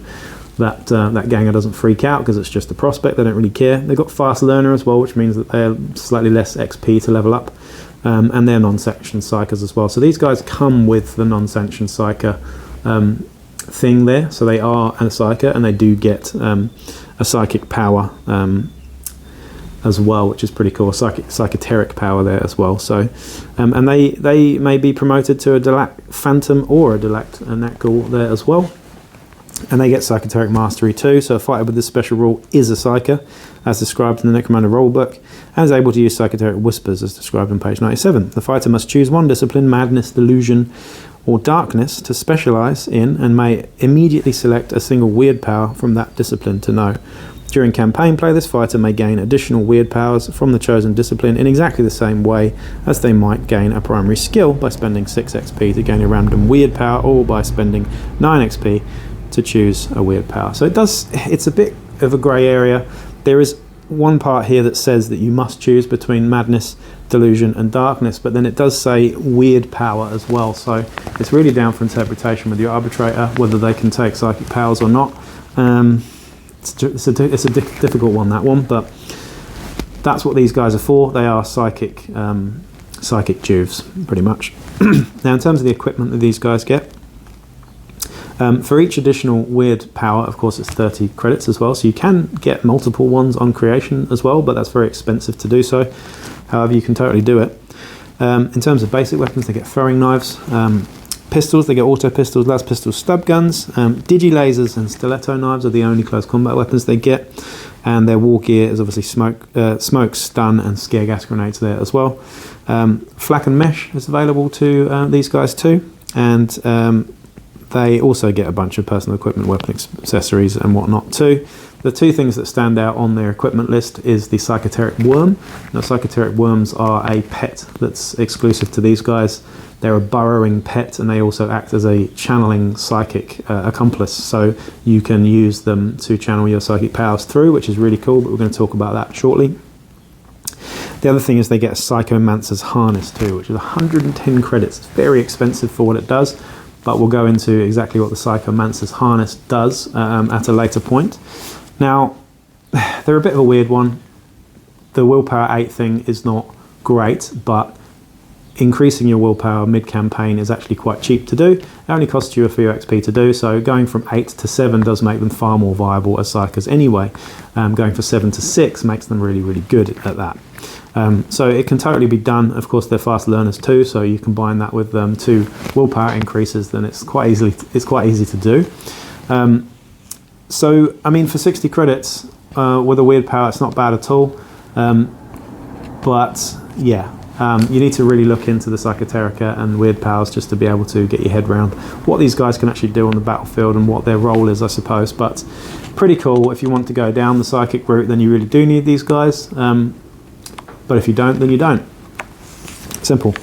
that ganger doesn't freak out because it's just a prospect. They don't really care. They've got fast learner as well, which means that they're slightly less XP to level up, and they're non-sanctioned psychers as well. So these guys come with the non-sanctioned psyker thing there. So they are a psyker, and they do get a psychic power as well, which is pretty cool. Psychoteric power there as well. So, and they may be promoted to a Delaque Phantom or a Delaque Natgul there as well. And they get Psychoteric Mastery too. So a fighter with this special rule is a Psyker, as described in the Necromunda rulebook, and is able to use Psychoteric Whispers, as described on page 97. The fighter must choose one discipline, Madness, Delusion, or Darkness, to specialise in, and may immediately select a single weird power from that discipline to know. During campaign play, this fighter may gain additional weird powers from the chosen discipline in exactly the same way as they might gain a primary skill by spending 6 XP to gain a random weird power, or by spending 9 XP to choose a weird power. So it's a bit of a grey area. There is one part here that says that you must choose between Madness, Delusion and Darkness, but then it does say weird power as well. So it's really down for interpretation with your arbitrator, whether they can take psychic powers or not. It's a difficult one, that one, but that's what these guys are for. They are psychic Juves, pretty much. Now, in terms of the equipment that these guys get, for each additional weird power, of course, it's 30 credits as well, so you can get multiple ones on creation as well, but that's very expensive to do so. However, you can totally do it. In terms of basic weapons, they get throwing knives. Pistols, they get auto pistols, las pistols, stub guns. Digi lasers and stiletto knives are the only close combat weapons they get, and their war gear is obviously smoke, stun, and scare gas grenades there as well. Flak and mesh is available to these guys too, and they also get a bunch of personal equipment, weapon accessories, and whatnot too. The two things that stand out on their equipment list is the Psychoteric Worm. Now, Psychoteric Worms are a pet that's exclusive to these guys. They're a burrowing pet, and they also act as a channeling psychic accomplice, so you can use them to channel your psychic powers through, which is really cool, but we're going to talk about that shortly. The other thing is they get a Psychomancer's Harness too, which is 110 credits. It's very expensive for what it does, but we'll go into exactly what the Psychomancer's Harness does at a later point. Now, they're a bit of a weird one. The willpower 8 thing is not great, but increasing your willpower mid-campaign is actually quite cheap to do. It only costs you a few XP to do, so going from 8 to 7 does make them far more viable as psychers anyway. Going for 7 to 6 makes them really, really good at that. So it can totally be done. Of course, they're fast learners too, so you combine that with 2 willpower increases, then it's quite easy to do. So, I mean, for 60 credits with a weird power, it's not bad at all. But yeah, you need to really look into the Psychoterica and weird powers just to be able to get your head around what these guys can actually do on the battlefield and what their role is, I suppose. But pretty cool. If you want to go down the psychic route, then you really do need these guys. But if you don't, then you don't. Simple.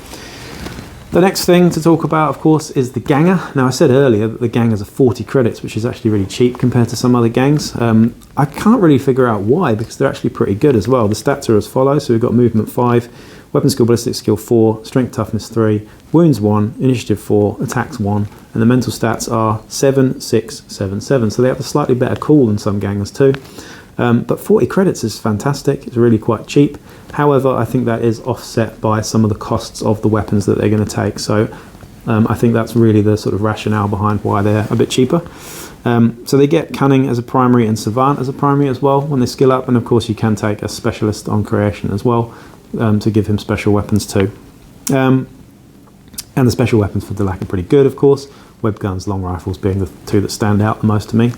The next thing to talk about, of course, is the Ganger. Now, I said earlier that the Gangers are 40 credits, which is actually really cheap compared to some other gangs. I can't really figure out why, because they're actually pretty good as well. The stats are as follows. So we've got movement 5, weapon skill, ballistic skill 4, strength toughness 3, wounds 1, initiative 4, attacks 1, and the mental stats are 7, 6, 7, 7. So they have a slightly better cool than some gangers too. But 40 credits is fantastic. It's really quite cheap. However, I think that is offset by some of the costs of the weapons that they're going to take. So I think that's really the sort of rationale behind why they're a bit cheaper. So they get Cunning as a primary and Savant as a primary as well when they skill up. And of course you can take a Specialist on Creation as well to give him special weapons too. And the special weapons for Delaque are pretty good, of course. Web guns, long rifles being the two that stand out the most to me.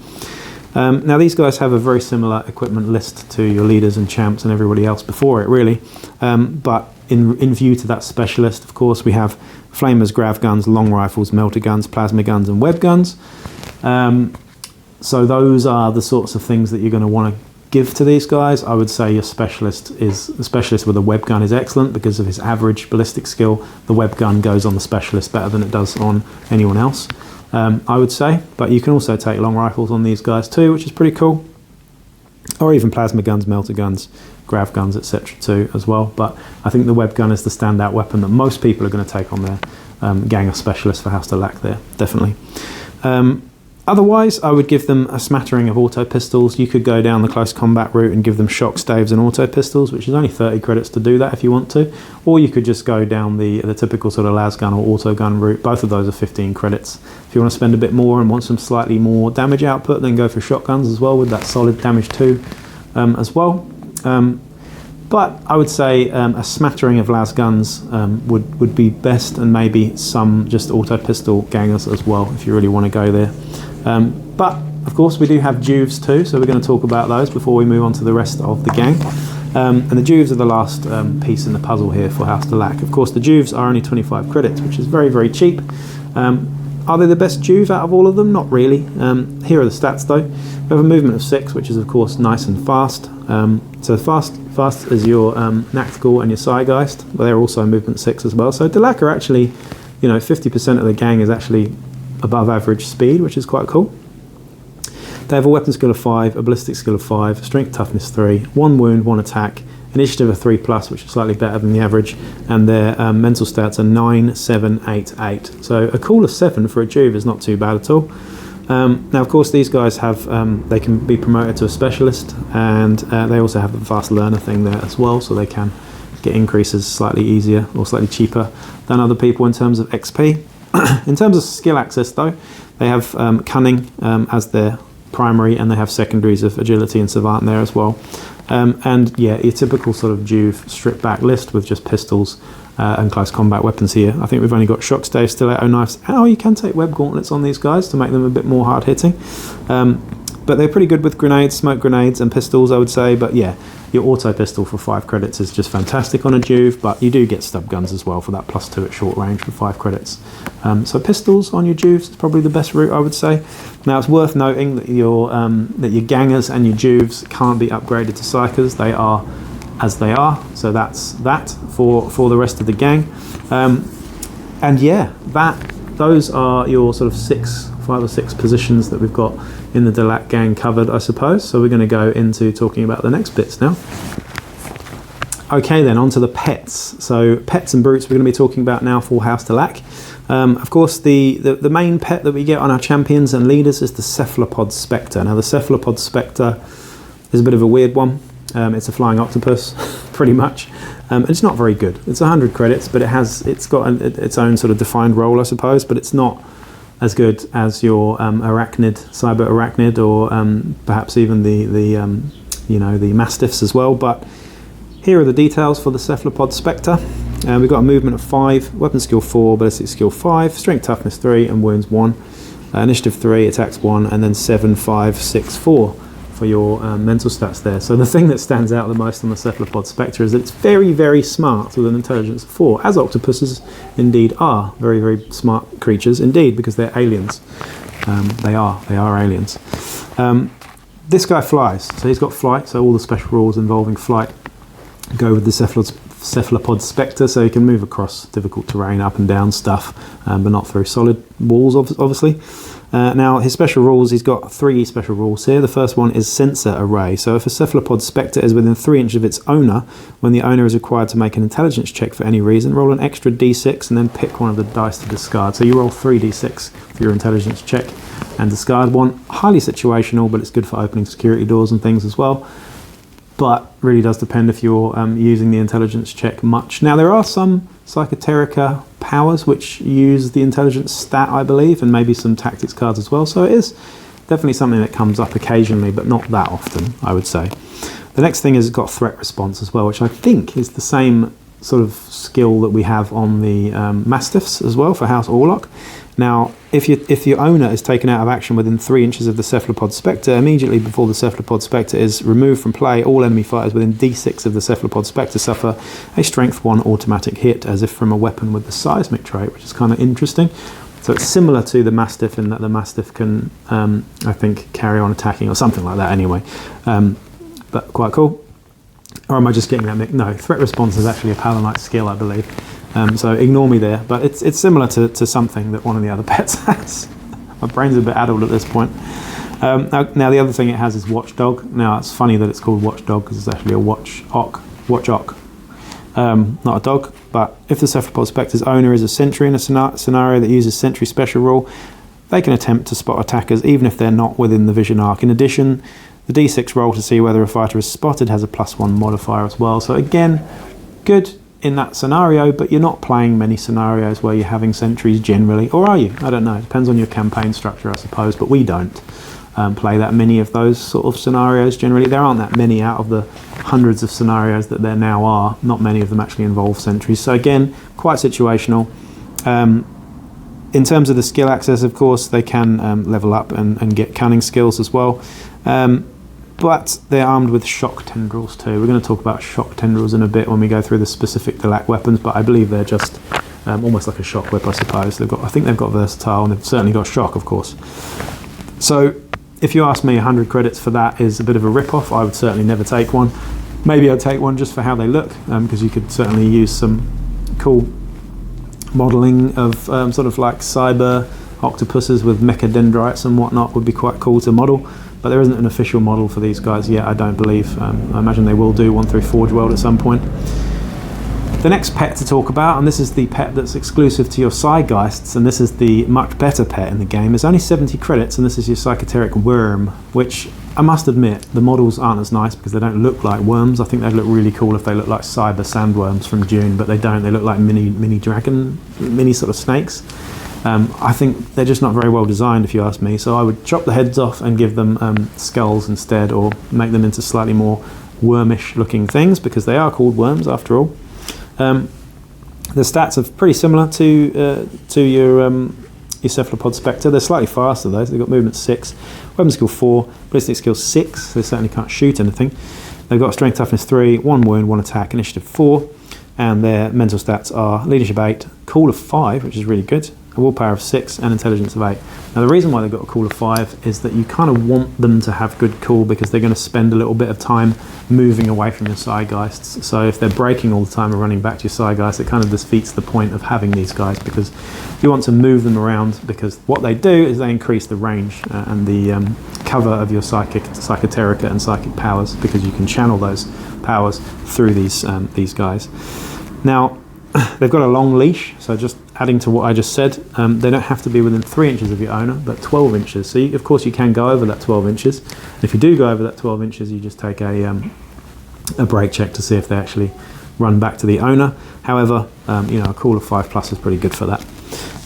Now these guys have a very similar equipment list to your leaders and champs and everybody else before it, really. But in view to that Specialist, of course, we have flamers, grav guns, long rifles, melter guns, plasma guns and web guns. So those are the sorts of things that you're going to want to give to these guys. I would say your specialist with a web gun is excellent because of his average ballistic skill. The web gun goes on the specialist better than it does on anyone else, I would say. But you can also take long rifles on these guys too, which is pretty cool. Or even plasma guns, melter guns, grav guns, etc. too as well. But I think the web gun is the standout weapon that most people are going to take on their gang of specialists for House Delaque there, definitely. Otherwise, I would give them a smattering of auto pistols. You could go down the close combat route and give them shock staves and auto pistols, which is only 30 credits to do that if you want to. Or you could just go down the typical sort of las gun or auto gun route. Both of those are 15 credits. If you want to spend a bit more and want some slightly more damage output, then go for shotguns as well with that solid damage too as well. But I would say a smattering of las guns would be best, and maybe some just auto pistol gangers as well if you really want to go there. But of course we do have Juves too, so we're going to talk about those before we move on to the rest of the gang. And the Juves are the last piece in the puzzle here for House Delaque. Of course the Juves are only 25 credits, which is very, very cheap. Are they the best Juve out of all of them? Not really. Here are the stats though. We have a movement of 6, which is of course nice and fast. So fast is your Nachtigall and your Psygeist, but they're also movement 6 as well. So Delaque are actually, 50% of the gang is actually above average speed, which is quite cool. They have a weapon skill of 5, a ballistic skill of 5, strength toughness 3, 1 wound, 1 attack, initiative of 3+, which is slightly better than the average, and their mental stats are 9, 7, 8, 8. So a cool of 7 for a Juve is not too bad at all. Now of course these guys have, they can be promoted to a specialist, and they also have the fast learner thing there as well, so they can get increases slightly easier or slightly cheaper than other people in terms of XP. In terms of skill access though, they have Cunning as their primary, and they have secondaries of Agility and Savant there as well. And yeah, your typical sort of Juve stripped back list with just pistols and close combat weapons here. I think we've only got shock staves, stiletto knives. Oh, you can take web gauntlets on these guys to make them a bit more hard hitting. But they're pretty good with grenades, smoke grenades and pistols, I would say. But yeah, your auto pistol for 5 credits is just fantastic on a Juve, but you do get stub guns as well for that +2 at short range for 5 credits. So pistols on your Juves is probably the best route, I would say. Now it's worth noting that your gangers and your Juves can't be upgraded to psychers. They are as they are, so that's that for the rest of the gang. And yeah, those are your sort of 5 or 6 positions that we've got in the Delaque gang covered, I suppose. So we're going to go into talking about the next bits now. Okay then, on to the pets. So pets and brutes we're going to be talking about now for House Delaque. Of course, the main pet that we get on our champions and leaders is the Cephalopod Spectre. Now the Cephalopod Spectre is a bit of a weird one. It's a flying octopus, pretty much. It's not very good. It's 100 credits, but it's got its own sort of defined role, I suppose, but it's not as good as your arachnid, cyber arachnid, or perhaps even the mastiffs as well. But here are the details for the Cephalopod Spectre. We've got a movement of 5, weapon skill 4, ballistic skill 5, strength toughness 3, and wounds 1. Initiative 3, attacks 1, and then 7, 5, 6, 4 for your mental stats there. So the thing that stands out the most on the Cephalopod Spectre is that it's very, very smart with an intelligence of 4, as octopuses indeed are. Very, very smart creatures indeed, because they're aliens. They are aliens. This guy flies, so he's got flight, so all the special rules involving flight go with the Cephalopod Spectre, so you can move across difficult terrain, up and down stuff, but not through solid walls, obviously. Now, his special rules, he's got 3 special rules here. The first one is sensor array. So if a cephalopod spectre is within 3 inches of its owner, when the owner is required to make an intelligence check for any reason, roll an extra d6 and then pick one of the dice to discard. So you roll 3d6 for your intelligence check and discard one. Highly situational, but it's good for opening security doors and things as well. But really does depend if you're using the intelligence check much. Now, there are some Psychoterica powers which use the intelligence stat, I believe, and maybe some tactics cards as well. So it is definitely something that comes up occasionally, but not that often, I would say. The next thing is it's got threat response as well, which I think is the same sort of skill that we have on the Mastiffs as well for House Orlock. Now, if your owner is taken out of action within 3 inches of the Cephalopod Spectre, immediately before the Cephalopod Spectre is removed from play, all enemy fighters within d6 of the Cephalopod Spectre suffer a Strength 1 automatic hit, as if from a weapon with the Seismic trait, which is kind of interesting. So it's similar to the Mastiff in that the Mastiff can, I think, carry on attacking or something like that anyway. But quite cool. Or am I just getting that mixed? No, threat response is actually a Paladinite skill, I believe. So ignore me there, but it's similar to something that one of the other pets has. My brain's a bit addled at this point. Now the other thing it has is Watchdog. Now it's funny that it's called Watchdog because it's actually a Watch-Ock. Not a dog, but if the Cephalopod Spectre's owner is a sentry in a scenario that uses sentry special rule, they can attempt to spot attackers even if they're not within the vision arc. In addition, the d6 roll to see whether a fighter is spotted has a +1 modifier as well. So again, good in that scenario, but you're not playing many scenarios where you're having sentries generally, or are you? I don't know. It depends on your campaign structure, I suppose, but we don't play that many of those sort of scenarios generally. There aren't that many out of the hundreds of scenarios that there now are. Not many of them actually involve sentries. So again, quite situational. In terms of the skill access, of course, they can level up and get cunning skills as well. But they're armed with shock tendrils too. We're going to talk about shock tendrils in a bit when we go through the specific Delaque weapons, but I believe they're just almost like a shock whip, I suppose. I think they've got versatile, and they've certainly got shock, of course. So if you ask me, 100 credits for that is a bit of a rip-off. I would certainly never take one. Maybe I'd take one just for how they look, because you could certainly use some cool modelling of sort of like cyber octopuses with mechadendrites and whatnot would be quite cool to model. But there isn't an official model for these guys yet, I don't believe. I imagine they will do one through Forge World at some point. The next pet to talk about, and this is the pet that's exclusive to your Psygeists, and this is the much better pet in the game, is only 70 credits, and this is your Psychoteric Worm, which I must admit, the models aren't as nice because they don't look like worms. I think they'd look really cool if they looked like cyber sandworms from Dune, but they don't. They look like mini dragon, mini sort of snakes. I think they're just not very well designed, if you ask me, so I would chop the heads off and give them skulls instead, or make them into slightly more wormish looking things, because they are called worms after all. The stats are pretty similar to your Cephalopod Spectre. They're slightly faster though, so they've got movement 6, weapon skill 4, ballistic skill 6, so they certainly can't shoot anything. They've got strength toughness 3, 1 wound, 1 attack, initiative 4, and their mental stats are leadership 8, cool of 5, which is really good, a willpower of 6, and intelligence of 8. Now the reason why they've got a cool of 5 is that you kind of want them to have good cool, because they're going to spend a little bit of time moving away from your Psygeists. So if they're breaking all the time and running back to your Psygeist, it kind of defeats the point of having these guys, because you want to move them around, because what they do is they increase the range and the cover of your Psychoterica and psychic powers, because you can channel those powers through these guys. Now, they've got a long leash, so just adding to what I just said, they don't have to be within 3 inches of your owner, but 12 inches. So of course you can go over that 12 inches. And if you do go over that 12 inches, you just take a break check to see if they actually run back to the owner. However, a cool of 5+ is pretty good for that.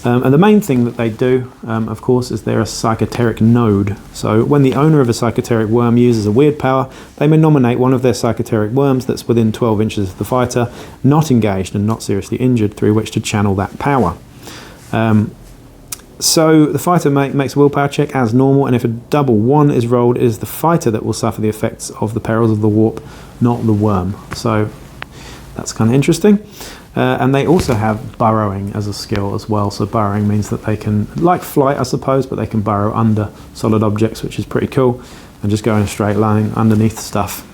And the main thing that they do, of course, is they're a Psychoteric node. So when the owner of a Psychoteric worm uses a weird power, they may nominate one of their Psychoteric worms that's within 12 inches of the fighter, not engaged and not seriously injured, through which to channel that power. So the fighter makes a willpower check as normal, and if a double 1 is rolled, it is the fighter that will suffer the effects of the perils of the warp, not the worm. So that's kind of interesting. And they also have burrowing as a skill as well. So burrowing means that they can, like flight I suppose, but they can burrow under solid objects, which is pretty cool. and just go in a straight line underneath stuff.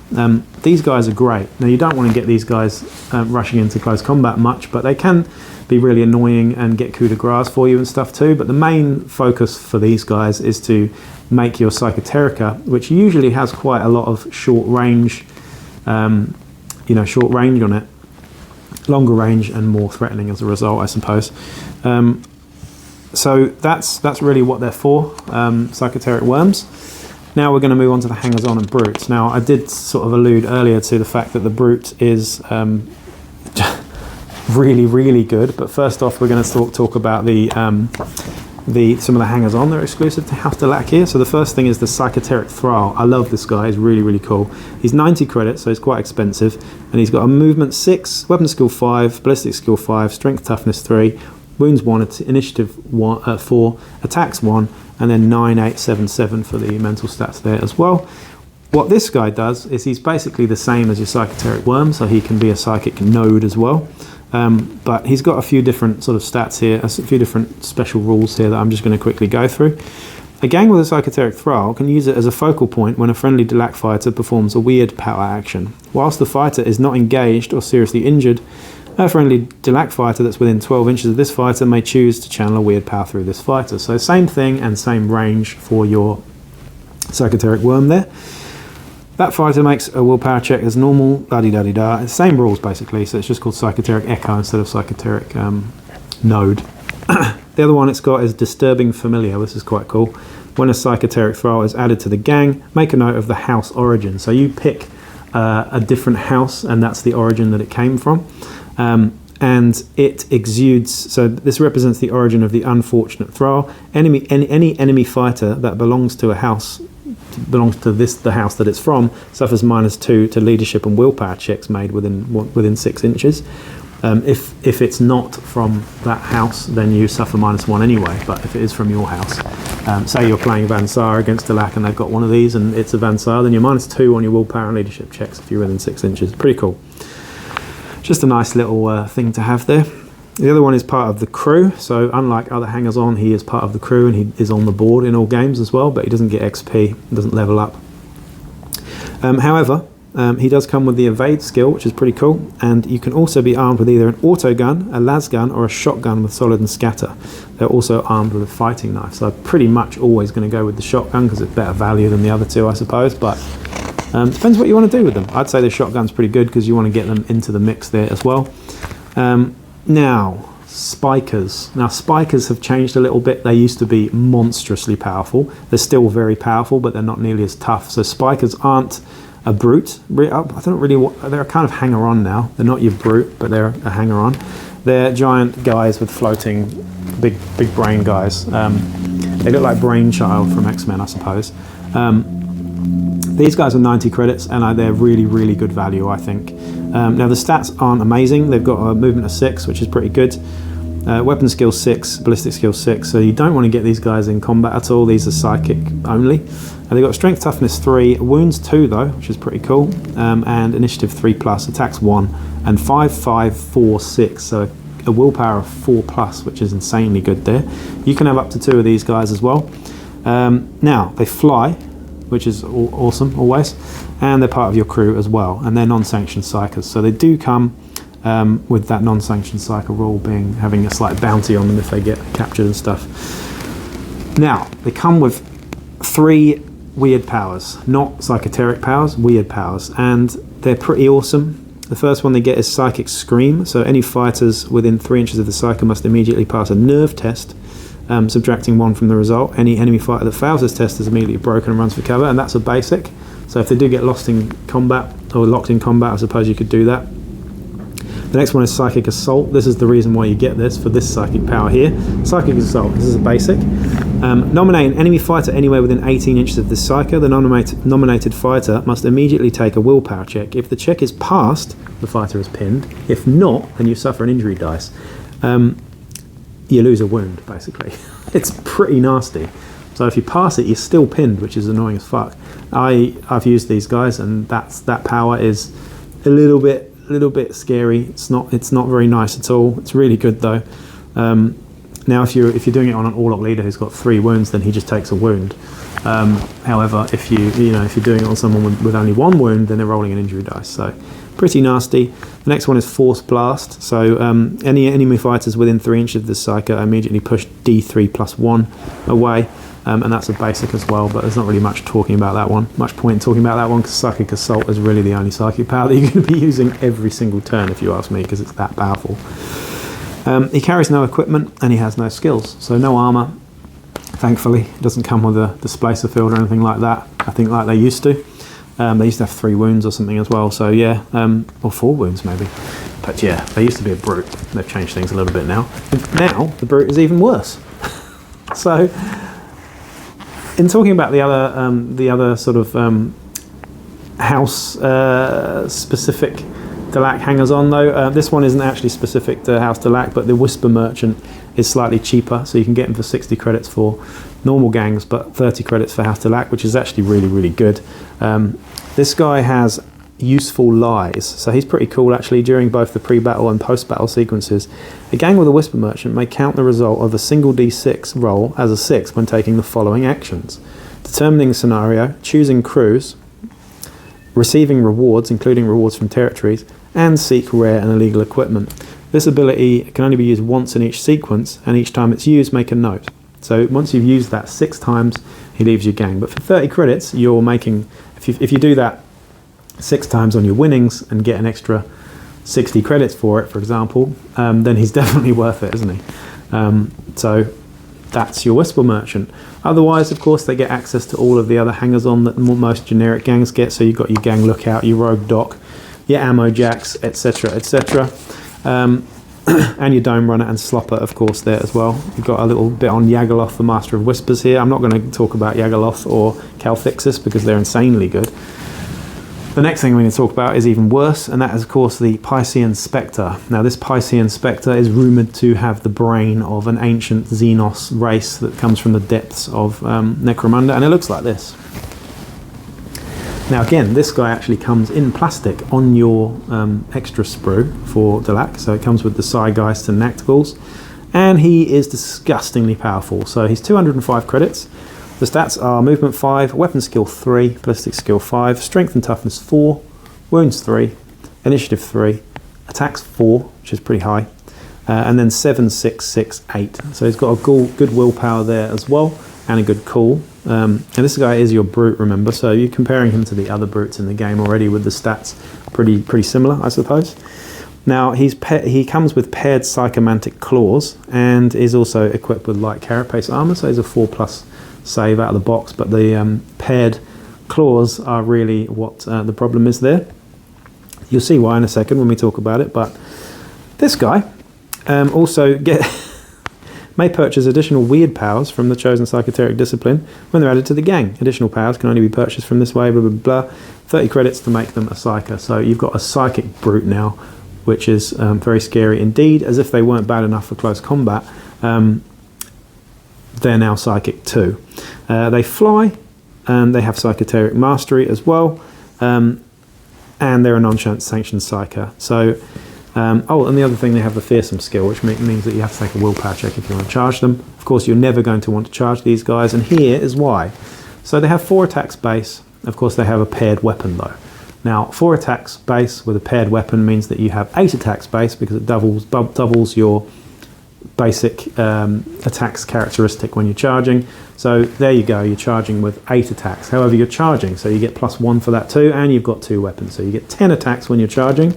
These guys are great. Now you don't want to get these guys rushing into close combat much, but they can be really annoying and get coup de grace for you and stuff too. But the main focus for these guys is to make your Psychoterica, which usually has quite a lot of short range, short range on it, longer range and more threatening as a result, I suppose. So that's really what they're for, Psychoteric worms. Now we're going to move on to the hangers-on and brutes. Now I did sort of allude earlier to the fact that the brute is really, really good. But first off, we're going to talk about some of the hangers-on that are exclusive to House Delaque here. So the first thing is the Psychoteric Thrall. I love this guy. He's really, really cool. He's 90 credits, so he's quite expensive. And he's got a movement 6, weapon skill 5, ballistic skill 5, strength toughness 3, wounds 1, initiative 4, attacks 1, and then 9, 8, 7, 7 for the mental stats there as well. What this guy does is he's basically the same as your Psychoteric worm, so he can be a psychic node as well. But he's got a few different sort of stats here, a few different special rules here that I'm just going to quickly go through. A gang with a Psychoteric Thrall can use it as a focal point when a friendly Delaque fighter performs a weird power action. Whilst the fighter is not engaged or seriously injured, a friendly Delaque fighter that's within 12 inches of this fighter may choose to channel a weird power through this fighter. So same thing and same range for your Psychoteric worm there. That fighter makes a willpower check as normal, la-di-da-di-da. Same rules basically, so it's just called Psychoteric Echo instead of Psychoteric Node. The other one it's got is Disturbing Familiar. This is quite cool. When a Psychoteric Thrall is added to the gang, make a note of the house origin. So you pick a different house, and that's the origin that it came from. And it exudes, so this represents the origin of the unfortunate Thrall. Any enemy fighter that belongs to a house, the house that it's from, suffers -2 to leadership and willpower checks made within 6 inches. If it's not from that house, then you suffer -1 anyway. But if it is from your house, say you're playing Vansar against Delaque and they've got one of these and it's a Vansar, then you're -2 on your willpower and leadership checks if you're within 6 inches. Pretty cool. Just a nice little thing to have there. The other one is part of the crew, so unlike other hangers-on, he is part of the crew and he is on the board in all games as well, but he doesn't get XP, doesn't level up. However, he does come with the evade skill, which is pretty cool, and you can also be armed with either an auto gun, a las gun, or a shotgun with solid and scatter. They're also armed with a fighting knife, so I'm pretty much always going to go with the shotgun because it's better value than the other two, I suppose, but depends what you want to do with them. I'd say the shotgun's pretty good because you want to get them into the mix there as well. Now, spikers. Now, spikers have changed a little bit. They used to be monstrously powerful. They're still very powerful, but they're not nearly as tough. So spikers aren't a brute. They're a kind of hanger-on now. They're not your brute, but they're a hanger-on. They're giant guys with floating, big brain guys. They look like Brainchild from X-Men, I suppose. These guys are 90 credits, and they're really, really good value, I think. Now, the stats aren't amazing. They've got a movement of 6, which is pretty good. Weapon skill 6, ballistic skill 6, so you don't want to get these guys in combat at all. These are psychic only. They've got strength toughness 3, wounds 2 though, which is pretty cool, and initiative 3+, attacks 1, and 5, 5, 4, 6, so a willpower of 4+, which is insanely good there. You can have up to 2 of these guys as well. Now, they fly, which is awesome always, and they're part of your crew as well, and they're non-sanctioned psychers, so they do come with that non-sanctioned psyker rule having a slight bounty on them if they get captured and stuff. Now, they come with 3 weird powers, not psychoteric powers, weird powers, and they're pretty awesome. The first one they get is Psychic Scream, so any fighters within 3 inches of the psyker must immediately pass a nerve test, subtracting 1 from the result. Any enemy fighter that fails this test is immediately broken and runs for cover, and that's a basic. So if they do get lost in combat, or locked in combat, I suppose you could do that. The next one is Psychic Assault. This is the reason why you get this, for this psychic power here. Psychic Assault, this is a basic. Nominate an enemy fighter anywhere within 18 inches of the psyker. The nominated fighter must immediately take a willpower check. If the check is passed, the fighter is pinned. If not, then you suffer an injury dice. You lose a wound, basically. It's pretty nasty. So if you pass it, you're still pinned, which is annoying as fuck. I've used these guys, and that power is a little bit scary. It's not very nice at all. It's really good though. Now, if you're doing it on an Orlok leader who's got 3 wounds, then he just takes a wound. However, if you're doing it on someone with only 1 wound, then they're rolling an injury dice. So pretty nasty. The next one is Force Blast. So any enemy fighters within 3 inches of the Psyker immediately push D3+1 away. And that's a basic as well, but there's not really much talking about that one. Much point in talking about that one, because Psychic Assault is really the only psychic power that you're going to be using every single turn, if you ask me, because it's that powerful. He carries no equipment, and he has no skills, so no armour. Thankfully, it doesn't come with a displacer field or anything like that, I think, like they used to. They used to have 3 wounds or something as well, so yeah, or 4 wounds maybe. But yeah, they used to be a brute. They've changed things a little bit now. And now, the brute is even worse. So, in talking about the other sort of house specific Delaque hangers-on though, this one isn't actually specific to House Delaque, but the Whisper Merchant is slightly cheaper, so you can get him for 60 credits for normal gangs, but 30 credits for House Delaque, which is actually really, really good. This guy has Useful Lies, so he's pretty cool actually. During both the pre-battle and post-battle sequences, a gang with a Whisper Merchant may count the result of a single d6 roll as a 6 when taking the following actions: determining a scenario, choosing crews, receiving rewards, including rewards from territories, and seek rare and illegal equipment. This ability can only be used once in each sequence, and each time it's used, make a note. So once you've used that 6 times, he leaves your gang. But for 30 credits, you're making, if you do that 6 times on your winnings and get an extra 60 credits for it, for example, then he's definitely worth it, isn't he? So that's your Whisper Merchant. Otherwise, of course, they get access to all of the other hangers-on that most generic gangs get. So you've got your Gang Lookout, your Rogue Doc, your Ammo Jacks, etc., etc. And your Dome Runner and Slopper, of course, there as well. You've got a little bit on Yagaloth, the Master of Whispers here. I'm not going to talk about Yagaloth or Calfixis because they're insanely good. The next thing we need to talk about is even worse, and that is, of course, the Piscean Spectre. Now, this Piscean Spectre is rumoured to have the brain of an ancient Xenos race that comes from the depths of Necromunda, and it looks like this. Now, again, this guy actually comes in plastic on your extra sprue for Delaque, so it comes with the Psygeist and Nacticals, and he is disgustingly powerful. So he's 205 credits. The stats are Movement 5, Weapon Skill 3, Ballistic Skill 5, Strength and Toughness 4, Wounds 3, Initiative 3, Attacks 4, which is pretty high, and then 7, 6, 6, 8. So he's got a good willpower there as well, and a good cool. And this guy is your brute, remember, so you're comparing him to the other brutes in the game already with the stats pretty similar, I suppose. Now, he comes with paired Psychomantic Claws, and is also equipped with light carapace armor, so he's a 4+ save out of the box, but the paired claws are really what the problem is there. You'll see why in a second when we talk about it, but this guy also may purchase additional weird powers from the chosen psychoteric discipline when they're added to the gang. Additional powers can only be purchased from this way, blah, blah, blah. 30 credits to make them a psyker. So you've got a psychic brute now, which is very scary indeed, as if they weren't bad enough for close combat. They're now psychic too. They fly, and they have psychoteric mastery as well, and they're a non-sanctioned psyker. So, and the other thing, they have the fearsome skill, which means that you have to take a willpower check if you want to charge them. Of course, you're never going to want to charge these guys, and here is why. So they have 4 attacks base. Of course, they have a paired weapon though. Now, 4 attacks base with a paired weapon means that you have 8 attacks base, because it doubles your basic attacks characteristic when you're charging. So there you go, you're charging with 8 attacks. However, you're charging, so you get +1 for that too, and you've got 2 weapons. So you get 10 attacks when you're charging,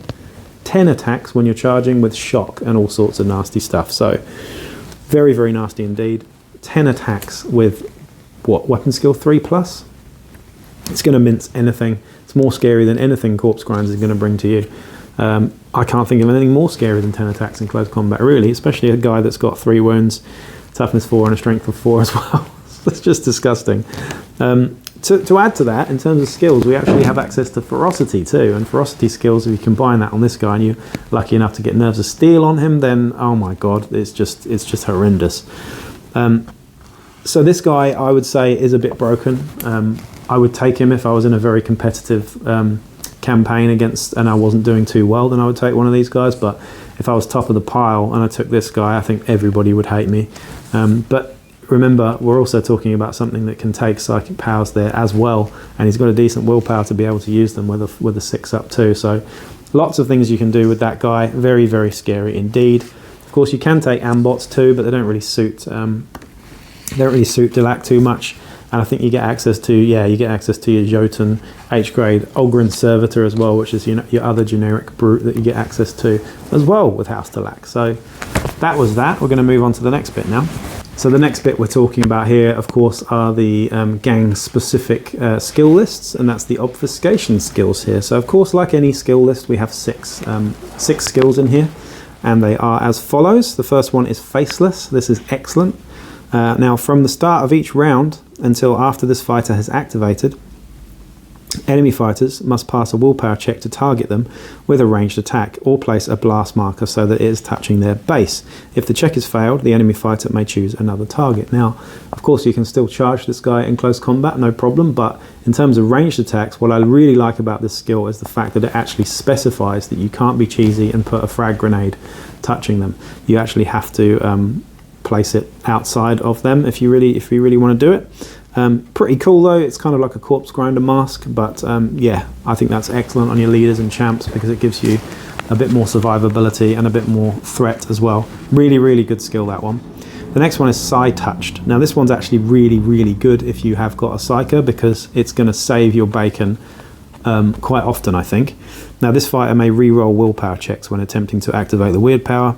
10 attacks when you're charging with shock and all sorts of nasty stuff. So very, very nasty indeed. 10 attacks with, what, weapon skill 3+? It's going to mince anything. It's more scary than anything Corpse Grinds is going to bring to you. I can't think of anything more scary than 10 attacks in close combat, really, especially a guy that's got 3 wounds, toughness 4 and a strength of 4 as well. That's just disgusting. To add to that, in terms of skills, we actually have access to ferocity too, and ferocity skills, if you combine that on this guy and you're lucky enough to get Nerves of Steel on him, then oh my god, it's just horrendous. So this guy, I would say, is a bit broken. I would take him if I was in a very competitive campaign against and I wasn't doing too well, then I would take one of these guys. But if I was top of the pile and I took this guy, I think everybody would hate me. But remember, we're also talking about something that can take psychic powers there as well, and he's got a decent willpower to be able to use them with a 6-up too. So lots of things you can do with that guy. Very, very scary indeed. Of course, you can take ambots too, but they don't really suit Delaque too much. And I think you get access to your Jotun H-grade Ogryn Servitor as well, which is your other generic brute that you get access to as well with House Delaque. So that was that. We're going to move on to the next bit now. So the next bit we're talking about here, of course, are the gang-specific skill lists, and that's the obfuscation skills here. So of course, like any skill list, we have six skills in here, and they are as follows. The first one is Faceless. This is excellent. Now, from the start of each round until after this fighter has activated, enemy fighters must pass a willpower check to target them with a ranged attack or place a blast marker so that it is touching their base. If the check is failed, the enemy fighter may choose another target. Now, of course, you can still charge this guy in close combat, no problem, but in terms of ranged attacks, what I really like about this skill is the fact that it actually specifies that you can't be cheesy and put a frag grenade touching them. You actually have to place it outside of them if you really want to do it. Pretty cool though. It's kind of like a corpse grinder mask, but yeah, I think that's excellent on your leaders and champs because it gives you a bit more survivability and a bit more threat as well. Really, really good skill, that one. The next one is Psi Touched. Now this one's actually really, really good if you have got a Psyker because it's going to save your bacon quite often, I think. Now this fighter may re-roll willpower checks when attempting to activate the weird power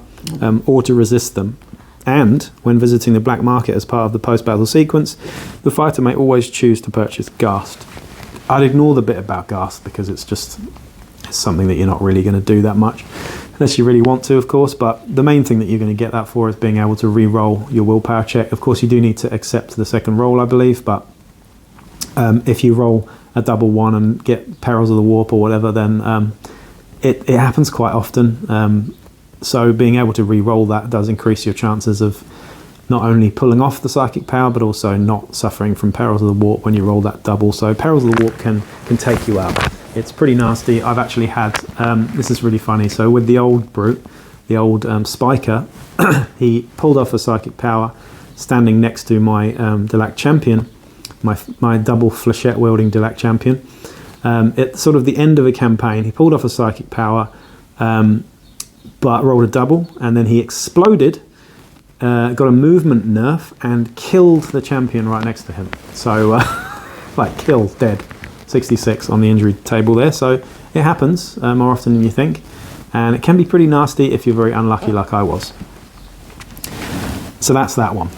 or to resist them. And when visiting the black market as part of the post-battle sequence, the fighter may always choose to purchase Ghast. I'd ignore the bit about Ghast because it's something that you're not really going to do that much, unless you really want to, of course. But the main thing that you're going to get that for is being able to re-roll your willpower check. Of course, you do need to accept the second roll, I believe, but if you roll a double one and get Perils of the Warp or whatever, then it happens quite often. So being able to re-roll that does increase your chances of not only pulling off the psychic power, but also not suffering from Perils of the Warp when you roll that double. So Perils of the Warp can take you out. It's pretty nasty. I've actually had, this is really funny. So with the old brute, the old Spiker, he pulled off a psychic power standing next to my Delaque champion, my double flechette wielding Delaque champion. At sort of the end of a campaign, he pulled off a psychic power, but rolled a double, and then he exploded, got a movement nerf, and killed the champion right next to him. So, like, killed, dead. 66 on the injury table there. So it happens more often than you think, and it can be pretty nasty if you're very unlucky like I was. So that's that one.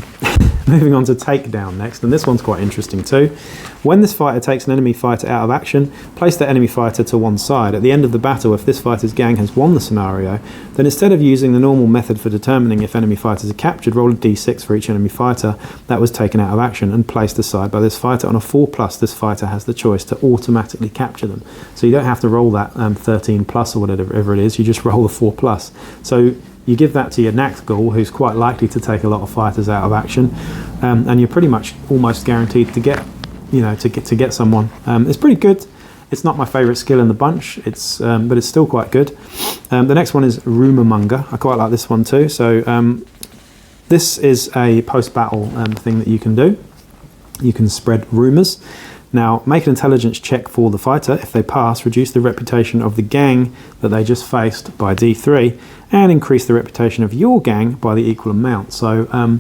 Moving on to Takedown next, and this one's quite interesting too. When this fighter takes an enemy fighter out of action, place that enemy fighter to one side. At the end of the battle, if this fighter's gang has won the scenario, then instead of using the normal method for determining if enemy fighters are captured, roll a d6 for each enemy fighter that was taken out of action and placed aside by this fighter. On a 4+, this fighter has the choice to automatically capture them. So you don't have to roll that 13+ or whatever it is, you just roll the 4+. So you give that to your Nakthgal, who's quite likely to take a lot of fighters out of action, and you're pretty much almost guaranteed to get, to get someone. It's pretty good. It's not my favourite skill in the bunch. But it's still quite good. The next one is Rumour Monger. I quite like this one too. So this is a post-battle thing that you can do. You can spread rumours. Now, make an intelligence check for the fighter. If they pass, reduce the reputation of the gang that they just faced by D3, and increase the reputation of your gang by the equal amount. So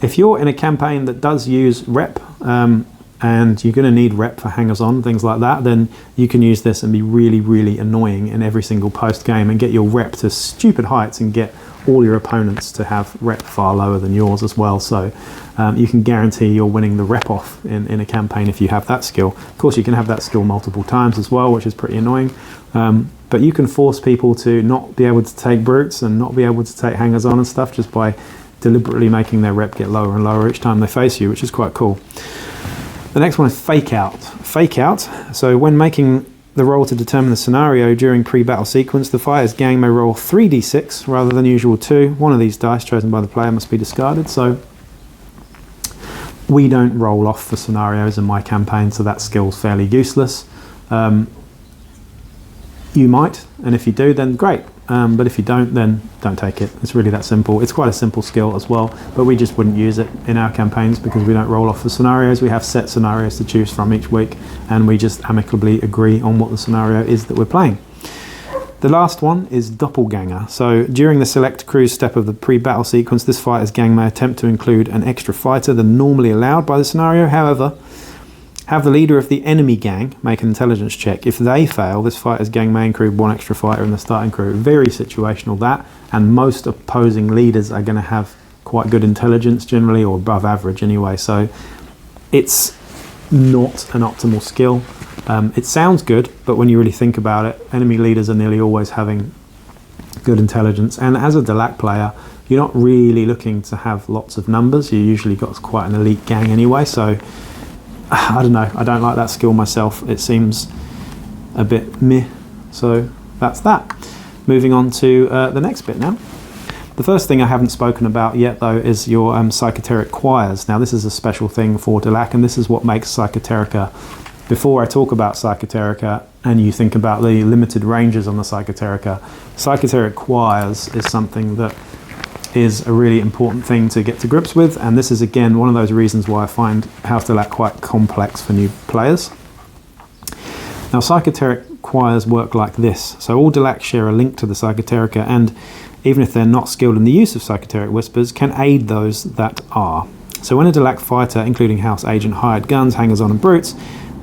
if you're in a campaign that does use rep, and you're going to need rep for hangers-on, things like that, then you can use this and be really, really annoying in every single post-game and get your rep to stupid heights and get all your opponents to have rep far lower than yours as well. So you can guarantee you're winning the rep off in a campaign if you have that skill. Of course, you can have that skill multiple times as well, which is pretty annoying. But you can force people to not be able to take brutes and not be able to take hangers-on and stuff just by deliberately making their rep get lower and lower each time they face you, which is quite cool. The next one is Fake Out. Fake Out. So when making the roll to determine the scenario during pre-battle sequence, the fighter's gang may roll 3d6 rather than usual 2. One of these dice chosen by the player must be discarded. So we don't roll off for scenarios in my campaign, so that skill's fairly useless. you might, and if you do, then great. But if you don't, then don't take it. It's really that simple. It's quite a simple skill as well, but we just wouldn't use it in our campaigns because we don't roll off the scenarios. We have set scenarios to choose from each week, and we just amicably agree on what the scenario is that we're playing. The last one is Doppelganger. So during the select cruise step of the pre-battle sequence, this fighter's gang may attempt to include an extra fighter than normally allowed by the scenario. However, have the leader of the enemy gang make an intelligence check. If they fail, this fighter's gang may include one extra fighter in the starting crew. Very situational, that, and most opposing leaders are going to have quite good intelligence generally, or above average anyway, so it's not an optimal skill. It sounds good, but when you really think about it, enemy leaders are nearly always having good intelligence, and as a Delaque player, you're not really looking to have lots of numbers. You usually got quite an elite gang anyway, so I don't know, I don't like that skill myself. It seems a bit meh, so that's that. Moving on to the next bit now. The first thing I haven't spoken about yet though is your psychoteric choirs. Now this is a special thing for Delaque, and this is what makes Psychoterica. Before I talk about Psychoterica and you think about the limited ranges on the Psychoterica, psychoteric choirs is something that is a really important thing to get to grips with, and this is again one of those reasons why I find House Delaque quite complex for new players. Now psychoteric choirs work like this. So all Delaque share a link to the Psychoterica, and even if they're not skilled in the use of psychoteric whispers, can aid those that are. So when a Delaque fighter, including house agent, hired guns, hangers-on and brutes,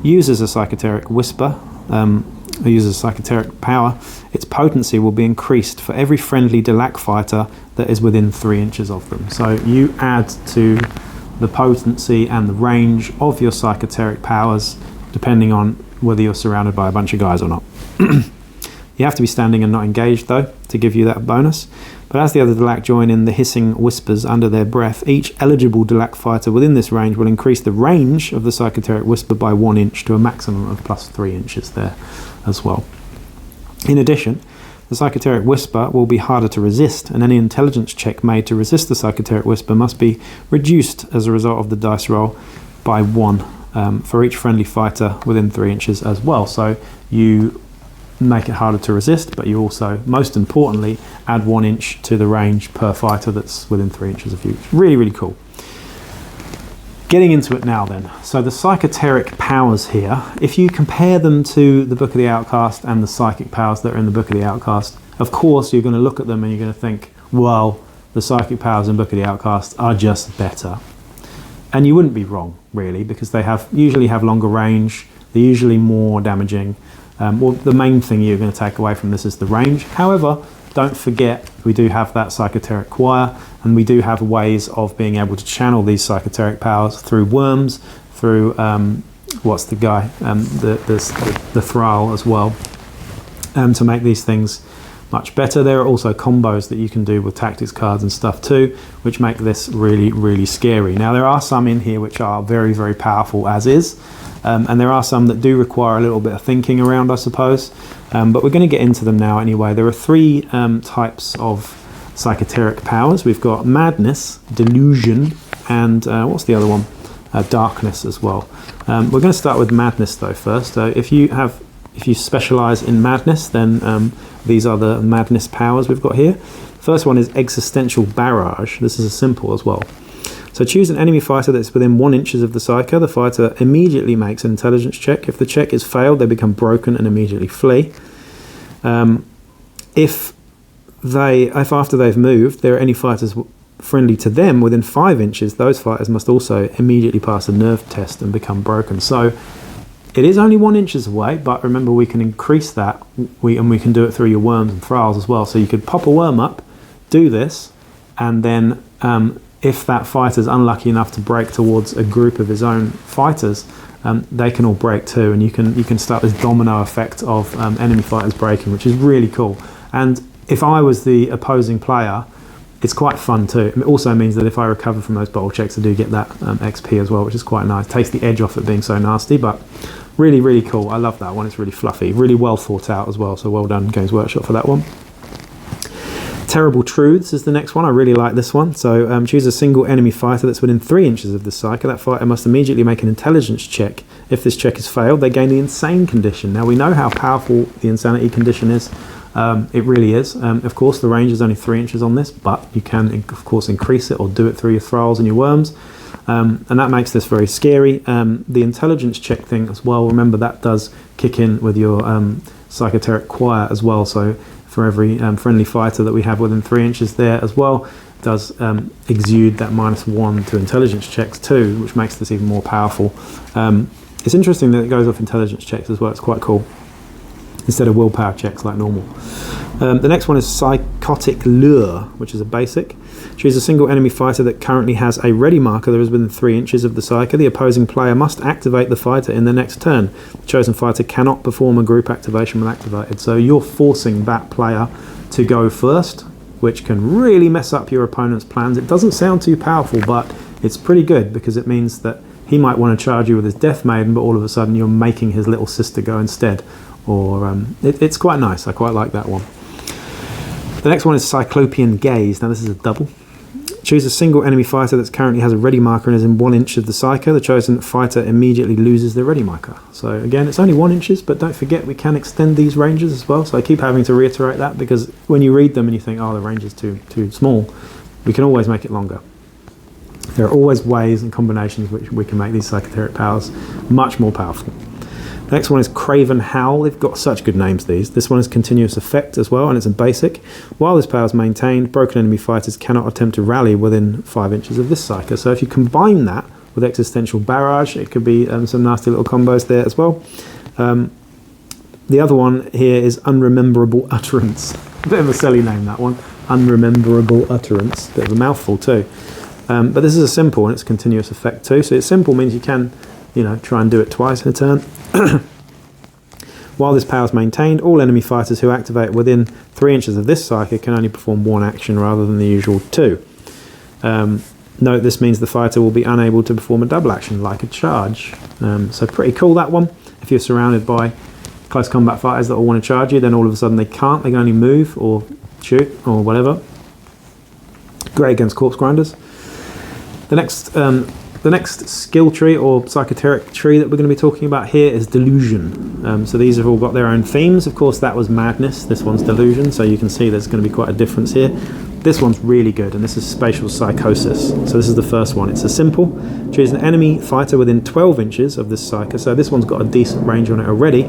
uses a psychoteric whisper, or uses psychoteric power, its potency will be increased for every friendly Delaque fighter that is within 3 inches of them. So you add to the potency and the range of your psychoteric powers depending on whether you're surrounded by a bunch of guys or not. You have to be standing and not engaged though to give you that bonus. But as the other Delaque join in the hissing whispers under their breath, each eligible Delaque fighter within this range will increase the range of the psychoteric whisper by 1 inch to a maximum of plus 3 inches there as well. In addition, the psychoteric whisper will be harder to resist, and any intelligence check made to resist the psychoteric whisper must be reduced as a result of the dice roll by 1 for each friendly fighter within 3 inches as well. So you make it harder to resist, but you also, most importantly, add 1 inch to the range per fighter that's within 3 inches of you. Really, really cool. Getting into it now then. So the psychoteric powers here, if you compare them to the Book of the Outcast and the psychic powers that are in the Book of the Outcast, of course you're going to look at them and you're going to think, well, the psychic powers in Book of the Outcast are just better. And you wouldn't be wrong, really, because they usually have longer range, they're usually more damaging. Well, the main thing you're going to take away from this is the range. However, don't forget we do have that psychoteric choir, and we do have ways of being able to channel these psychoteric powers through worms, through what's the guy, the thrall as well, to make these things much better. There are also combos that you can do with tactics cards and stuff too, which make this really, really scary. Now there are some in here which are very, very powerful as is, and there are some that do require a little bit of thinking around, I suppose, but we're going to get into them now anyway. There are 3 types of psychoteric powers. We've got madness, delusion, and what's the other one? Darkness as well. We're going to start with madness though first. So if you specialize in madness, then these are the madness powers we've got here. First one is existential barrage. This is a simple as well. So choose an enemy fighter that's within 1 inch of the psycho. The fighter immediately makes an intelligence check. If the check is failed, they become broken and immediately flee. If after they've moved, there are any fighters friendly to them within 5 inches, those fighters must also immediately pass a nerve test and become broken. So it is only 1 inch away, but remember we can increase that, and we can do it through your worms and thralls as well. So you could pop a worm up, do this, and then if that fighter's unlucky enough to break towards a group of his own fighters, they can all break too, and you can start this domino effect of enemy fighters breaking, which is really cool. And if I was the opposing player, it's quite fun too. It also means that if I recover from those bottle checks, I do get that XP as well, which is quite nice. Takes the edge off it being so nasty, but really, really cool. I love that one. It's really fluffy, really well thought out as well. So well done, Games Workshop, for that one. Terrible Truths is the next one. I really like this one. So choose a single enemy fighter that's within 3 inches of the Psyker. That fighter must immediately make an intelligence check. If this check is failed, they gain the Insane condition. Now we know how powerful the Insanity condition is. It really is. Of course, the range is only 3 inches on this, but you can, of course, increase it or do it through your thralls and your worms. And that makes this very scary. The intelligence check thing as well, remember that does kick in with your Psychoteric Choir as well. So for every friendly fighter that we have within 3 inches there as well, does exude that -1 to intelligence checks too, which makes this even more powerful. It's interesting that it goes off intelligence checks as well. It's quite cool, instead of willpower checks like normal. The next one is Psychotic Lure, which is a basic. Choose a single enemy fighter that currently has a ready marker that is within 3 inches of the Psyker. The opposing player must activate the fighter in the next turn. The chosen fighter cannot perform a group activation when activated. So you're forcing that player to go first, which can really mess up your opponent's plans. It doesn't sound too powerful, but it's pretty good because it means that he might want to charge you with his Death Maiden, but all of a sudden you're making his little sister go instead. Or it's quite nice. I quite like that one. The next one is Cyclopean Gaze. Now this is a double. Choose a single enemy fighter that currently has a ready marker and is in 1 inch of the Psyker. The chosen fighter immediately loses their ready marker. So again, it's only 1 inches, but don't forget we can extend these ranges as well. So I keep having to reiterate that because when you read them and you think, oh, the range is too small, we can always make it longer. There are always ways and combinations which we can make these psychoteric powers much more powerful. The next one is Craven Howl. They've got such good names, these. This one is Continuous Effect as well, and it's a basic. While this power is maintained, broken enemy fighters cannot attempt to rally within 5 inches of this Psyker. So if you combine that with Existential Barrage, it could be some nasty little combos there as well. The other one here is Unrememberable Utterance. A bit of a silly name, that one. Unrememberable Utterance. Bit of a mouthful too. But this is a simple, and it's Continuous Effect too. So it's simple means you can, try and do it twice in a turn. While this power is maintained, all enemy fighters who activate within 3 inches of this Psyker can only perform 1 action rather than the usual 2. Note this means the fighter will be unable to perform a double action like a charge. So pretty cool, that one. If you're surrounded by close combat fighters that all want to charge you, then all of a sudden they can't. They can only move or shoot or whatever. Great against corpse grinders. The next skill tree or psychoteric tree that we're going to be talking about here is Delusion. So these have all got their own themes. Of course, that was Madness. This one's Delusion, so you can see there's going to be quite a difference here. This one's really good, and this is Spatial Psychosis. So this is the first one. It's a simple. Choose an enemy fighter within 12 inches of this Psyker. So this one's got a decent range on it already.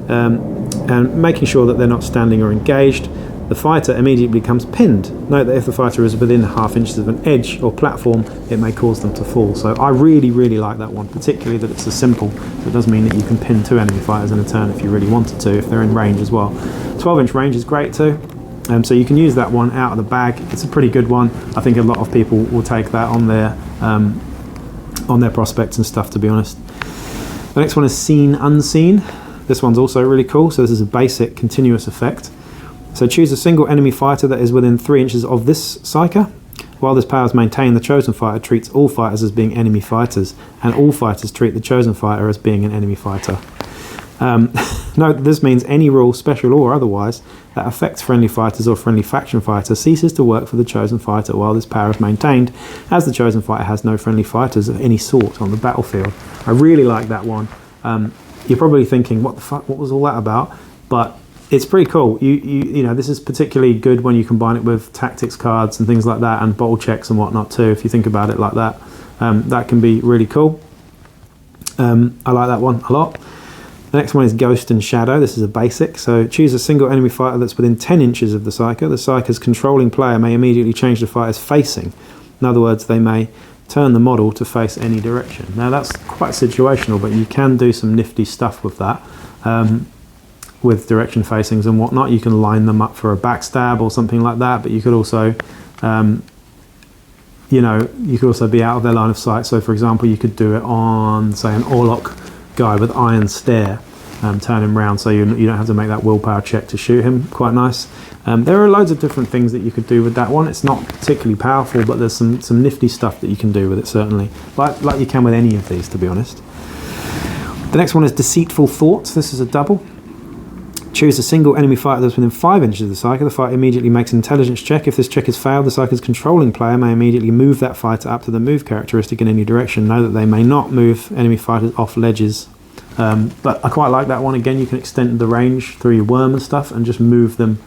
And making sure that they're not standing or engaged. The fighter immediately becomes pinned. Note that if the fighter is within ½ inches of an edge or platform, it may cause them to fall. So I really, really like that one, particularly that it's a simple. So it does mean that you can pin 2 enemy fighters in a turn if you really wanted to, if they're in range as well. 12-inch range is great too. So you can use that one out of the bag. It's a pretty good one. I think a lot of people will take that on their prospects and stuff, to be honest. The next one is Seen Unseen. This one's also really cool. So this is a basic continuous effect. So choose a single enemy fighter that is within 3 inches of this Psyker. While this power is maintained, the chosen fighter treats all fighters as being enemy fighters, and all fighters treat the chosen fighter as being an enemy fighter. Note this means any rule, special or otherwise, that affects friendly fighters or friendly faction fighters ceases to work for the chosen fighter while this power is maintained, as the chosen fighter has no friendly fighters of any sort on the battlefield. I really like that one. You're probably thinking, what the fuck, what was all that about? But it's pretty cool. You know, this is particularly good when you combine it with tactics cards and things like that, and bottle checks and whatnot too, if you think about it like that. That can be really cool. I like that one a lot. The next one is Ghost and Shadow. This is a basic. So choose a single enemy fighter that's within 10 inches of the Psyker. The Psyker's controlling player may immediately change the fighter's facing. In other words, they may turn the model to face any direction. Now that's quite situational, but you can do some nifty stuff with that. With direction facings and whatnot, you can line them up for a backstab or something like that, but you could also you could also be out of their line of sight. So for example, you could do it on, say, an Orlok guy with Iron Stare, turn him round so you don't have to make that willpower check to shoot him. Quite nice. There are loads of different things that you could do with that one. It's not particularly powerful, but there's some nifty stuff that you can do with it, certainly, like you can with any of these, to be honest. The next one is Deceitful Thoughts. This is a double. Choose a single enemy fighter that's within 5 inches of the Psyker. The fighter immediately makes an intelligence check. If this check is failed, the Psyker's controlling player may immediately move that fighter up to the move characteristic in any direction. Know that they may not move enemy fighters off ledges. But I quite like that one. Again, you can extend the range through your worm and stuff and just move them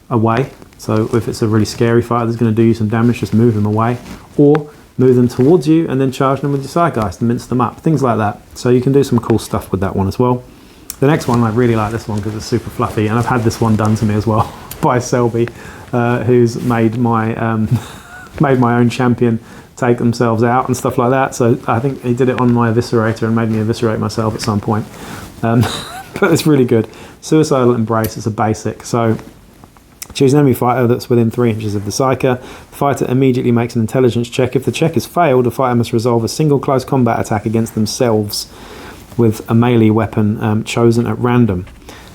away. So if it's a really scary fighter that's going to do you some damage, just move them away. Or move them towards you and then charge them with your Zeitgeist and mince them up. Things like that. So you can do some cool stuff with that one as well. The next one, I really like this one because it's super fluffy, and I've had this one done to me as well by Selby, who's made my own champion take themselves out and stuff like that. So I think he did it on my Eviscerator and made me eviscerate myself at some point. But it's really good. Suicidal Embrace is a basic. So choose an enemy fighter that's within 3 inches of the Psyker. The fighter immediately makes an intelligence check. If the check is failed, the fighter must resolve a single close combat attack against themselves with a melee weapon chosen at random.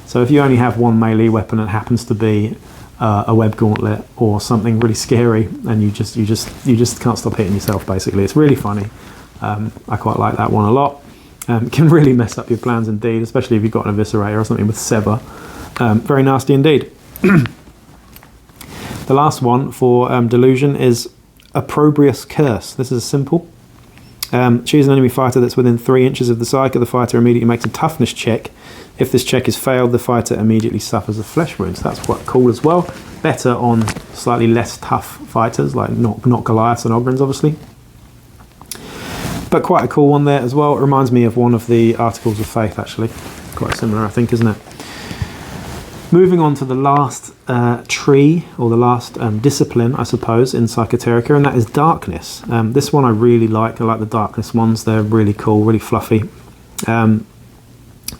So if you only have one melee weapon and it happens to be a web gauntlet or something really scary, and you just can't stop hitting yourself, basically. It's really funny. I quite like that one a lot. Can really mess up your plans indeed, especially if you've got an Eviscerator or something with Sever. Very nasty indeed. The last one for Delusion is Opprobrious Curse. This is simple. Choose an enemy fighter that's within 3 inches of the Psyker. The fighter immediately makes a toughness check. If this check is failed, the fighter immediately suffers a flesh wound. So that's quite cool as well. Better on slightly less tough fighters, like not Goliaths and Ogryns, obviously. But quite a cool one there as well. It reminds me of one of the Articles of Faith, actually. Quite similar, I think, isn't it? Moving on to the last tree, or the last discipline, I suppose, in Psychoterica, and that is Darkness. This one I really like. I like the Darkness ones. They're really cool, really fluffy.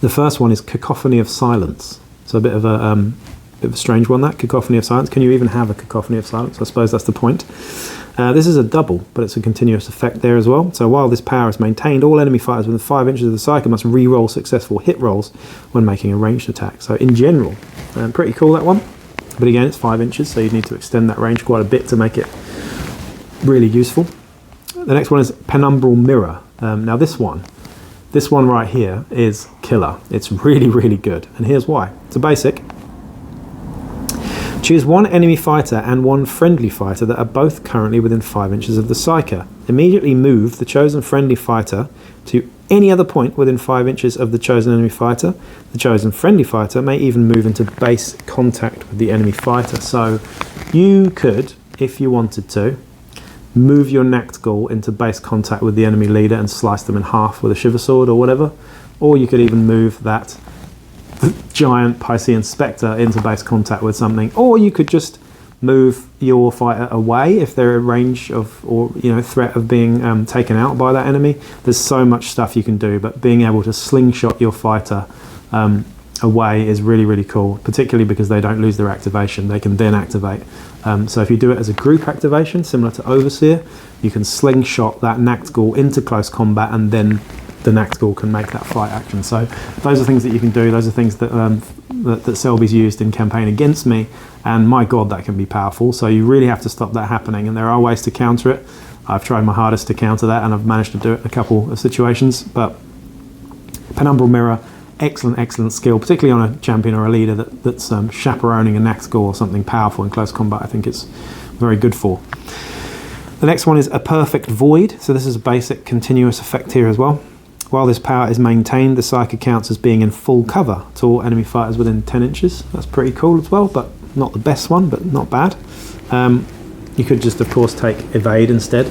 The first one is Cacophony of Silence. So a bit of a strange one, that. Cacophony of Silence. Can you even have a Cacophony of Silence? I suppose that's the point. This is a double, but it's a continuous effect there as well. So while this power is maintained, all enemy fighters within 5 inches of the Psyker must re-roll successful hit rolls when making a ranged attack. So in general, pretty cool, that one. But again, it's 5 inches, so you need to extend that range quite a bit to make it really useful. The next one is Penumbral Mirror. Now this one right here is killer. It's really, really good. And here's why. It's a basic. Choose one enemy fighter and one friendly fighter that are both currently within 5 inches of the Psyker. Immediately move the chosen friendly fighter to any other point within 5 inches of the chosen enemy fighter. The chosen friendly fighter may even move into base contact with the enemy fighter. So you could, if you wanted to, move your Nactgul into base contact with the enemy leader and slice them in half with a Shiver Sword or whatever. Or you could even move that giant Piscean Spectre into base contact with something. Or you could just move your fighter away if they're in range of, or threat of being taken out by that enemy. There's so much stuff you can do, but being able to slingshot your fighter away is really, really cool, particularly because they don't lose their activation. They can then activate. So if you do it as a group activation, similar to Overseer, you can slingshot that Nactgul into close combat, and then the Nactgul can make that fight action. So those are things that you can do. Those are things that that Selby's used in campaign against me, and my god, that can be powerful. So you really have to stop that happening, and there are ways to counter it. I've tried my hardest to counter that, and I've managed to do it in a couple of situations. But Penumbral Mirror, excellent skill, particularly on a champion or a leader that's chaperoning a Nactgul or something powerful in close combat. I think it's very good for. The next one is A Perfect Void. So this is a basic continuous effect here as well. While this power is maintained, the Psyker counts as being in full cover to all enemy fighters within 10 inches. That's pretty cool as well, but not the best one, but not bad. You could just, of course, take Evade instead,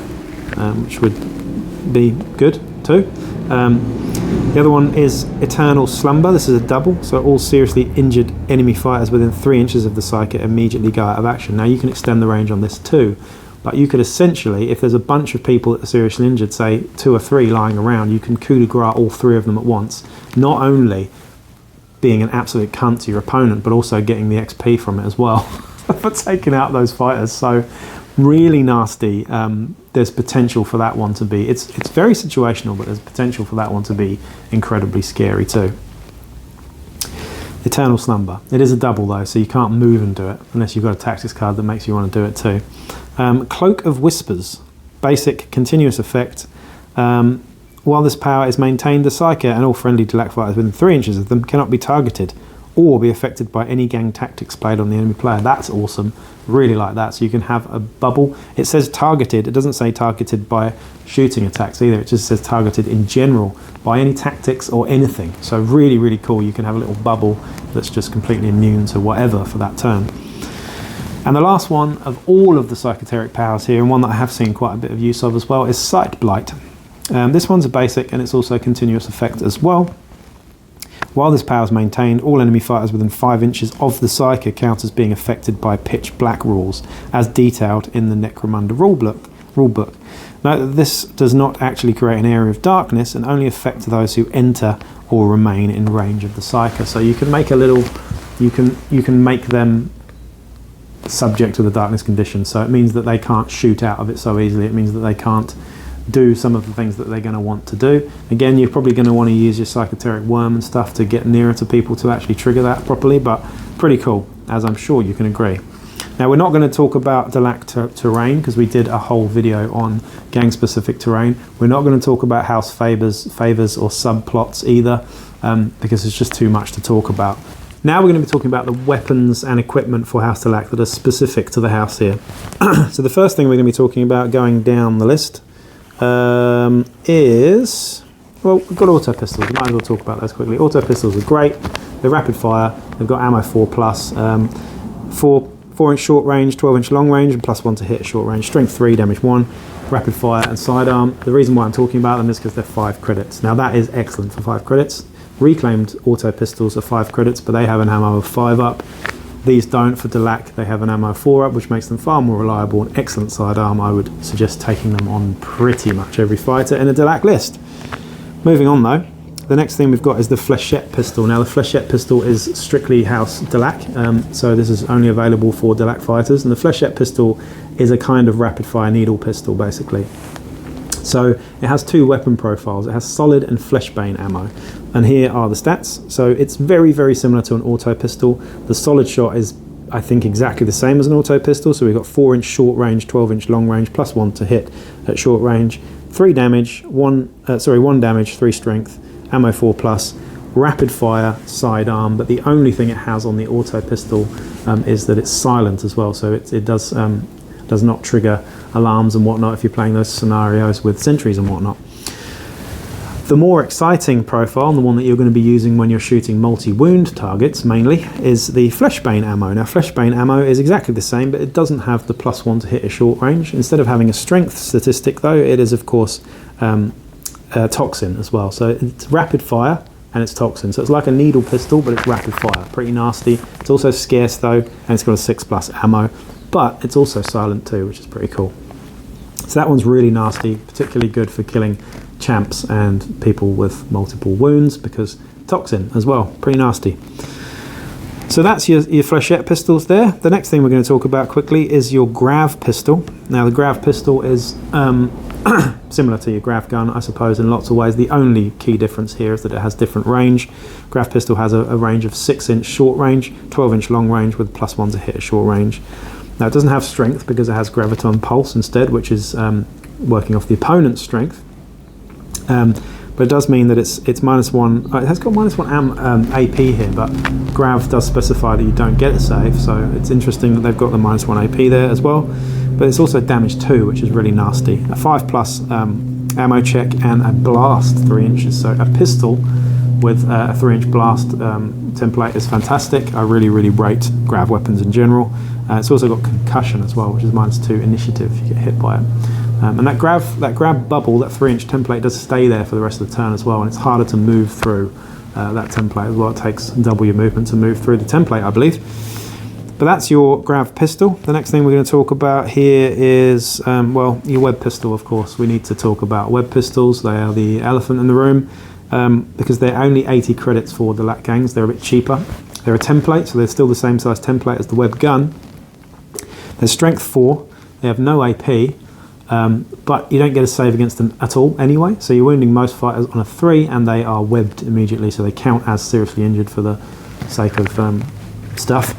which would be good too. The other one is Eternal Slumber. This is a double, so all seriously injured enemy fighters within 3 inches of the Psyker immediately go out of action. Now you can extend the range on this too, but you could essentially, if there's a bunch of people that are seriously injured, say 2 or 3 lying around, you can coup de grace all 3 of them at once, not only being an absolute cunt to your opponent, but also getting the XP from it as well for taking out those fighters. So really nasty. There's potential for that one to be, it's very situational, but there's potential for that one to be incredibly scary too. Eternal Slumber. It is a double though, so you can't move and do it unless you've got a tactics card that makes you want to do it too. Cloak of Whispers. Basic continuous effect. While this power is maintained, the Psyker and all friendly Delaque fighters within 3 inches of them cannot be targeted or be affected by any gang tactics played on the enemy player. That's awesome. Really like that. So you can have a bubble. It says targeted. It doesn't say targeted by shooting attacks either. It just says targeted in general by any tactics or anything. So really, really cool. You can have a little bubble that's just completely immune to whatever for that turn. And the last one of all of the psychoteric powers here, and one that I have seen quite a bit of use of as well, is Sight Blight. This one's a basic, and it's also a continuous effect as well. While this power is maintained, all enemy fighters within 5 inches of the Psyker count as being affected by pitch black rules, as detailed in the Necromunda rulebook. Note that this does not actually create an area of darkness and only affect those who enter or remain in range of the Psyker. So you can make a little, you can make them subject to the darkness condition. So it means that they can't shoot out of it so easily. It means that they can't do some of the things that they're going to want to do. Again, you're probably going to want to use your psychoteric worm and stuff to get nearer to people to actually trigger that properly, but pretty cool, as I'm sure you can agree. Now, we're not going to talk about Delaque terrain because we did a whole video on gang-specific terrain. We're not going to talk about house favors or subplots either, because it's just too much to talk about. Now we're going to be talking about the weapons and equipment for House Delaque that are specific to the house here. So the first thing we're going to be talking about going down the list is, well, we've got auto pistols. We might as well talk about those quickly. Auto pistols are great. They're rapid fire. They've got ammo 4+, 4-inch short range, 12-inch long range, and +1 to hit at short range. Strength 3, damage 1, rapid fire and sidearm. The reason why I'm talking about them is because they're 5 credits. Now that is excellent for 5 credits. Reclaimed auto pistols are 5 credits, but they have an ammo of 5 up. These don't for Delaque. They have an ammo 4 up, which makes them far more reliable and excellent sidearm. I would suggest taking them on pretty much every fighter in a Delaque list. Moving on though, the next thing we've got is the Fléchette pistol. Now the Fléchette pistol is strictly House Delaque, so this is only available for Delaque fighters, and the Fléchette pistol is a kind of rapid fire needle pistol basically. So it has 2 weapon profiles. It has solid and fleshbane ammo. And here are the stats. So it's very, very similar to an auto pistol. The solid shot is, I think, exactly the same as an auto pistol. So we've got 4-inch short range, 12-inch long range, +1 to hit at short range, 3 damage, 1 damage, 3 strength, ammo 4+, rapid fire, sidearm. But the only thing it has on the auto pistol is that it's silent as well. So it does not trigger alarms and whatnot if you're playing those scenarios with sentries and whatnot. The more exciting profile, and the one that you're going to be using when you're shooting multi-wound targets mainly, is the fleshbane ammo. Now fleshbane ammo is exactly the same, but it doesn't have the +1 to hit a short range. Instead of having a strength statistic though, it is of course toxin as well. So it's rapid fire and it's toxin. So it's like a needle pistol, but it's rapid fire. Pretty nasty. It's also scarce though, and it's got a 6+ ammo, but it's also silent too, which is pretty cool. So that one's really nasty, particularly good for killing champs and people with multiple wounds, because toxin as well, pretty nasty. So that's your Fléchette pistols there. The next thing we're going to talk about quickly is your Grav pistol. Now the Grav pistol is similar to your Grav gun, I suppose, in lots of ways. The only key difference here is that it has different range. Grav pistol has a range of 6-inch short range, 12-inch long range with +1 to hit a short range. Now it doesn't have strength because it has graviton pulse instead, which is working off the opponent's strength. But it does mean that it's -1. It has got -1 AP here, but Grav does specify that you don't get a save, so it's interesting that they've got the -1 AP there as well. But it's also damage 2, which is really nasty. A 5+ ammo check and a blast 3 inches. So a pistol with a 3-inch blast template is fantastic. I really, really rate Grav weapons in general. It's also got concussion as well, which is -2 initiative if you get hit by it. And that Grav bubble, that 3-inch template, does stay there for the rest of the turn as well, and it's harder to move through that template as well. It takes double your movement to move through the template, I believe. But that's your Grav pistol. The next thing we're going to talk about here is, well, your web pistol, of course. We need to talk about web pistols. They are the elephant in the room, because they're only 80 credits for the Delaque gangs. They're a bit cheaper. They're a template, so they're still the same size template as the web gun. They're strength 4. They have no AP. But you don't get a save against them at all anyway, so you're wounding most fighters on a 3 and they are webbed immediately, so they count as seriously injured for the sake of stuff.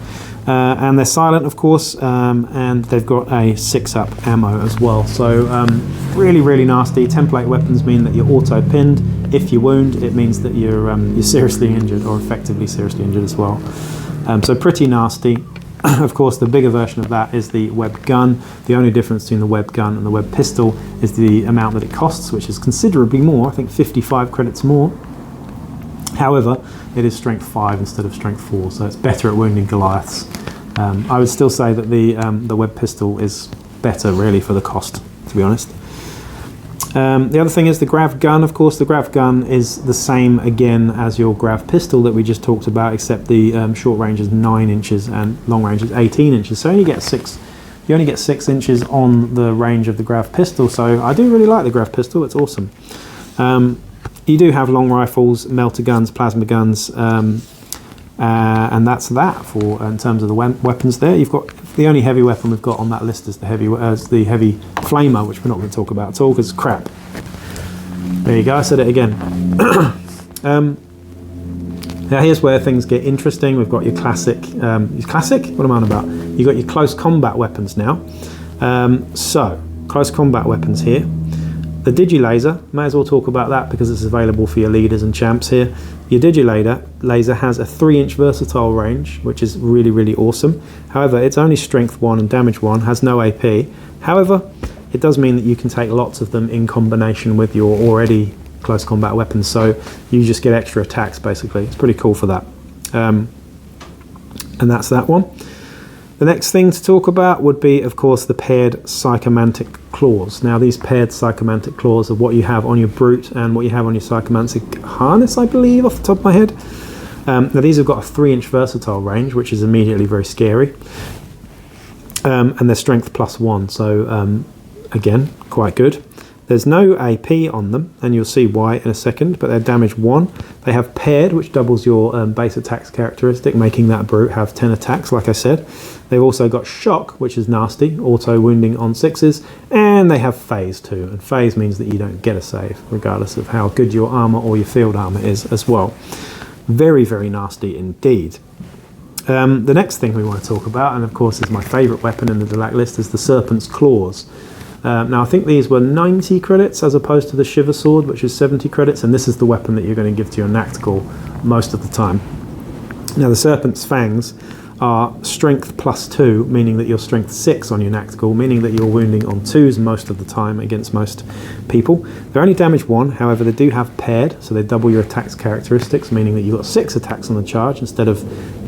And they're silent, of course, and they've got a 6+ ammo as well. So really, really nasty. Template weapons mean that you're auto-pinned If you wound, it means that you're seriously injured, or effectively seriously injured as well. So pretty nasty. Of course, the bigger version of that is the web gun. The only difference between the web gun and the web pistol is the amount that it costs, which is considerably more. I think 55 credits more. However, it is strength 5 instead of strength 4, so it's better at wounding Goliaths. I would still say that the web pistol is better, really, for the cost, to be honest. The other thing is the grav gun. Of course, the grav gun is the same again as your grav pistol that we just talked about, except the short range is 9 inches and long range is 18 inches. So you only get 6 inches on the range of the grav pistol. So I do really like the grav pistol. It's awesome. You do have long rifles, melter guns, plasma guns, and that's that for in terms of the weapons there. You've got the only heavy weapon we've got on that list is the heavy flamer, which we're not going to talk about at all because it's crap. There you go, I said it again. Now here's where things get interesting. We've got your classic. What am I on about? You've got your close combat weapons now. So close combat weapons here. The Digilaser, may as well talk about that because it's available for your leaders and champs here. Your Digilaser has a 3-inch versatile range, which is really, really awesome. However, it's only strength 1 and damage 1, has no AP. However, it does mean that you can take lots of them in combination with your already close combat weapons, so you just get extra attacks basically. It's pretty cool for that. And that's that one. The next thing to talk about would be, of course, the paired psychomantic claws. Now, these paired psychomantic claws are what you have on your brute and what you have on your psychomantic harness, I believe, off the top of my head. Now, these have got a 3-inch versatile range, which is immediately very scary. And they're strength +1, so again, quite good. There's no AP on them, and you'll see why in a second, but they're damage 1. They have paired, which doubles your base attacks characteristic, making that brute have 10 attacks, like I said. They've also got shock, which is nasty, auto wounding on 6s, and they have phase too. And phase means that you don't get a save, regardless of how good your armor or your field armor is as well. Very, very nasty indeed. The next thing we want to talk about, and of course is my favorite weapon in the Delaque list, is the Serpent's Claws. Now I think these were 90 credits as opposed to the Shiver Sword, which is 70 credits, and this is the weapon that you're going to give to your Nactical most of the time. Now the Serpent's Fangs are strength +2, meaning that you're strength 6 on your Nactical, meaning that you're wounding on 2s most of the time against most people. They're only damage 1, however they do have paired, so they double your attacks characteristics, meaning that you've got 6 attacks on the charge instead of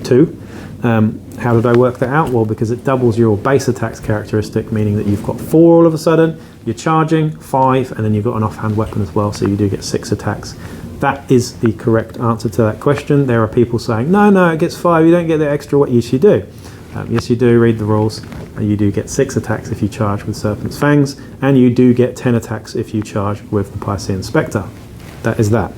2. How did I work that out? Well, because it doubles your base attacks characteristic, meaning that you've got 4 all of a sudden, you're charging 5, and then you've got an offhand weapon as well, so you do get 6 attacks. That is the correct answer to that question. There are people saying, no, it gets 5, you don't get the extra. What? Yes, you do. Yes, you do. Read the rules. You do get 6 attacks if you charge with Serpent's Fangs, and you do get 10 attacks if you charge with the Piscean Spectre. That is that.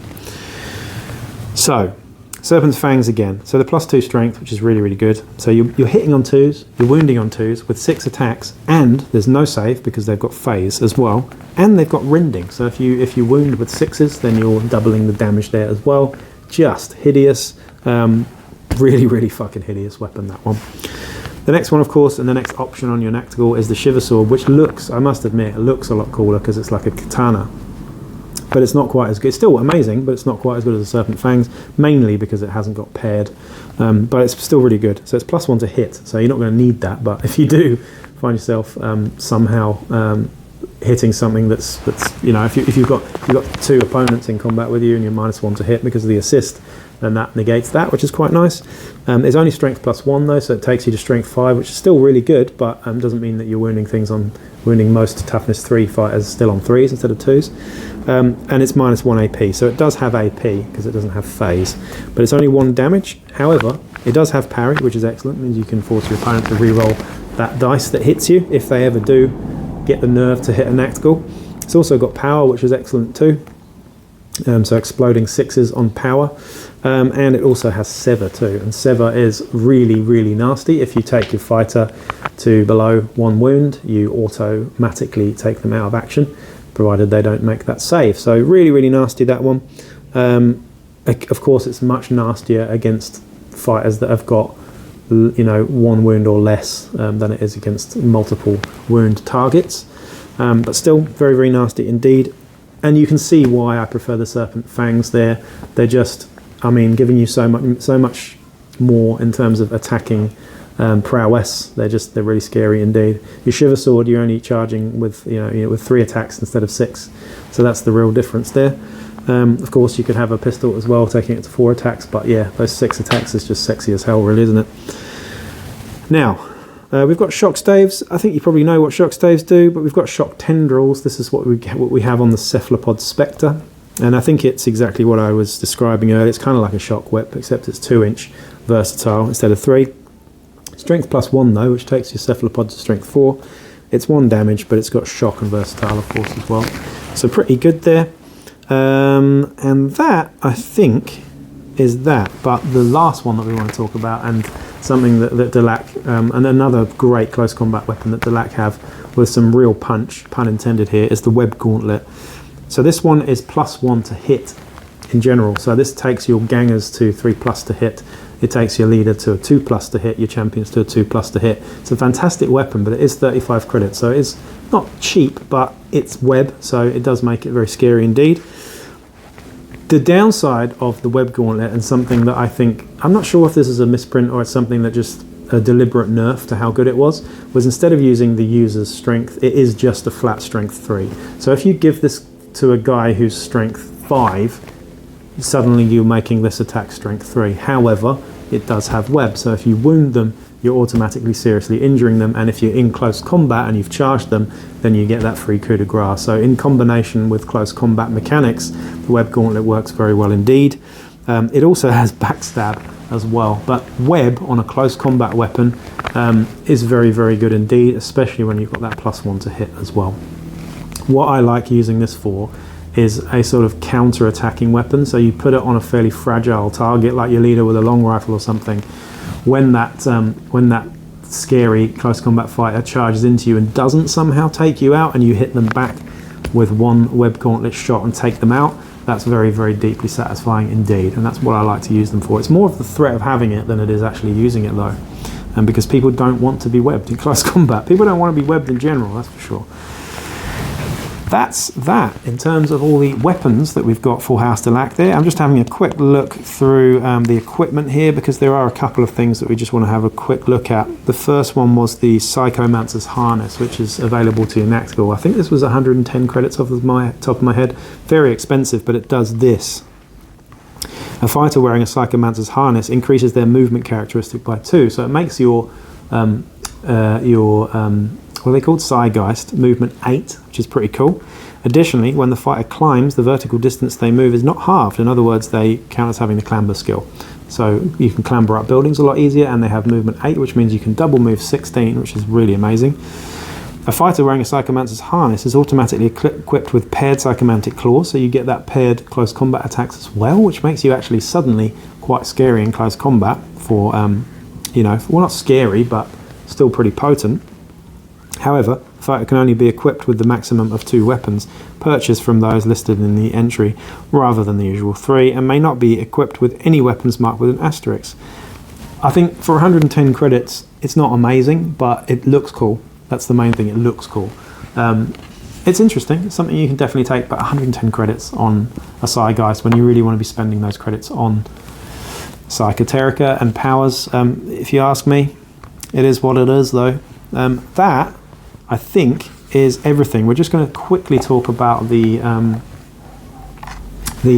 So, Serpent's Fangs again. So the +2 strength, which is really, really good. So you're hitting on 2s, you're wounding on 2s with 6 attacks, and there's no save because they've got phase as well, and they've got rending. So if you wound with 6s, then you're doubling the damage there as well. Just hideous. Really, really fucking hideous weapon, that one. The next one, of course, and the next option on your Nactical is the Shiver Sword, which looks, I must admit, it looks a lot cooler because it's like a katana. But it's not quite as good. It's still amazing, but it's not quite as good as the Serpent Fangs, mainly because it hasn't got paired. But it's still really good. So it's +1 to hit, so you're not going to need that. But if you do find yourself somehow hitting something that's you know, if you've got 2 opponents in combat with you and you're -1 to hit because of the assist, then that negates that, which is quite nice. There's only strength +1 though, so it takes you to strength 5, which is still really good, but doesn't mean that you're wounding most toughness 3 fighters still on 3s instead of 2s. And it's -1 AP, so it does have AP because it doesn't have phase, but it's only 1 damage. However, it does have parry, which is excellent. It means you can force your opponent to re-roll that dice that hits you if they ever do get the nerve to hit a Nactical. It's also got power, which is excellent too. So exploding 6s on power, and it also has sever too, and sever is really, really nasty. If you take your fighter to below 1 wound, you automatically take them out of action, provided they don't make that save. So really, really nasty, that one. Of course, it's much nastier against fighters that have got 1 wound or less than it is against multiple wound targets, but still very, very nasty indeed. And you can see why I prefer the Serpent Fangs there. They're just, I mean, giving you so much more in terms of attacking prowess. They're really scary indeed. Your Shiver Sword, you're only charging with with 3 attacks instead of 6, so that's the real difference there. Of course, you could have a pistol as well, taking it to 4 attacks, but yeah, those 6 attacks is just sexy as hell, really, isn't it? Now, we've got shock staves. I think you probably know what shock staves do, but we've got shock tendrils. This is what we have on the Cephalopod Spectre, and I think it's exactly what I was describing earlier. It's kind of like a shock whip, except it's 2-inch versatile instead of 3. Strength +1 though, which takes your Cephalopod to strength 4. It's 1 damage, but it's got shock and versatile, of course, as well. So pretty good there. And that, I think, is that. But the last one that we want to talk about, and something that Delaque, and another great close combat weapon that Delaque have with some real punch, pun intended here, is the Web Gauntlet. So this one is +1 to hit in general. So this takes your gangers to 3+ to hit. It takes your leader to a 2+ to hit, your champions to a 2+ to hit. It's a fantastic weapon, but it is 35 credits, so it's not cheap, but it's web, so it does make it very scary indeed. The downside of the Web Gauntlet, and something that I think, I'm not sure if this is a misprint or it's something that just a deliberate nerf to how good it was instead of using the user's strength, it is just a flat strength 3. So if you give this to a guy who's strength 5, suddenly you're making this attack strength 3. However, it does have web, so if you wound them, you're automatically seriously injuring them, and if you're in close combat and you've charged them, then you get that free coup de grace. So in combination with close combat mechanics, the Web Gauntlet works very well indeed. It also has backstab as well, but web on a close combat weapon is very, very good indeed, especially when you've got that +1 to hit as well. What I like using this for is a sort of counter-attacking weapon. So you put it on a fairly fragile target, like your leader with a long rifle or something. When that scary close combat fighter charges into you and doesn't somehow take you out, and you hit them back with 1 Web Gauntlet shot and take them out, that's very, very deeply satisfying indeed. And that's what I like to use them for. It's more of the threat of having it than it is actually using it though. And because people don't want to be webbed in close combat. People don't want to be webbed in general, that's for sure. That's that in terms of all the weapons that we've got for House Delaque there. I'm just having a quick look through the equipment here, because there are a couple of things that we just want to have a quick look at. The first one was the Psychomancer's Harness, which is available to your Nactgul. I think this was 110 credits off of my top of my head. Very expensive, but it does this. A fighter wearing a Psychomancer's Harness increases their movement characteristic by 2, so it makes your what are they called? Psygeist, movement 8, which is pretty cool. Additionally, when the fighter climbs, the vertical distance they move is not halved. In other words, they count as having the clamber skill. So you can clamber up buildings a lot easier, and they have movement 8, which means you can double move 16, which is really amazing. A fighter wearing a Psychomancer's Harness is automatically equipped with paired Psychomantic Claws, so you get that paired close combat attacks as well, which makes you actually suddenly quite scary in close combat for, well, not scary, but still pretty potent. However, the fighter can only be equipped with the maximum of 2 weapons purchased from those listed in the entry, rather than the usual 3, and may not be equipped with any weapons marked with an asterisk. I think for 110 credits, it's not amazing, but it looks cool. That's the main thing, it looks cool. It's interesting, it's something you can definitely take, but 110 credits on a Psygeist when you really want to be spending those credits on Psychoterica and powers, if you ask me. It is what it is though. That, I think, is everything. We're just going to quickly talk about the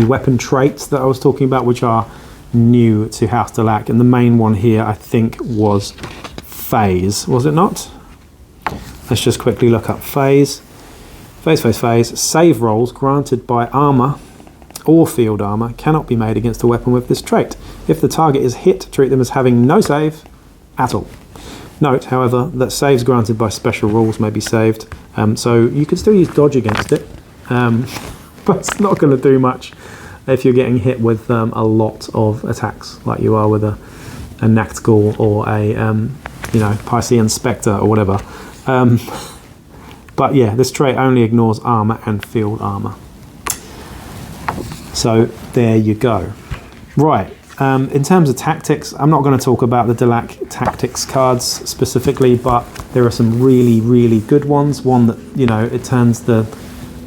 weapon traits that I was talking about, which are new to House Delaque, and the main one here, I think, was Phase. Was it not? Let's just quickly look up Phase. Phase. Save rolls granted by armor or field armor cannot be made against a weapon with this trait. If the target is hit, treat them as having no save at all. Note, however, that saves granted by special rules may be saved, so you can still use dodge against it, but it's not going to do much if you're getting hit with a lot of attacks, like you are with a Nactgul or a Piscean Spectre or whatever. But yeah, this trait only ignores armor and field armor. So there you go. Right. In terms of tactics, I'm not going to talk about the Delaque tactics cards specifically, but there are some really, really good ones. One that, it turns the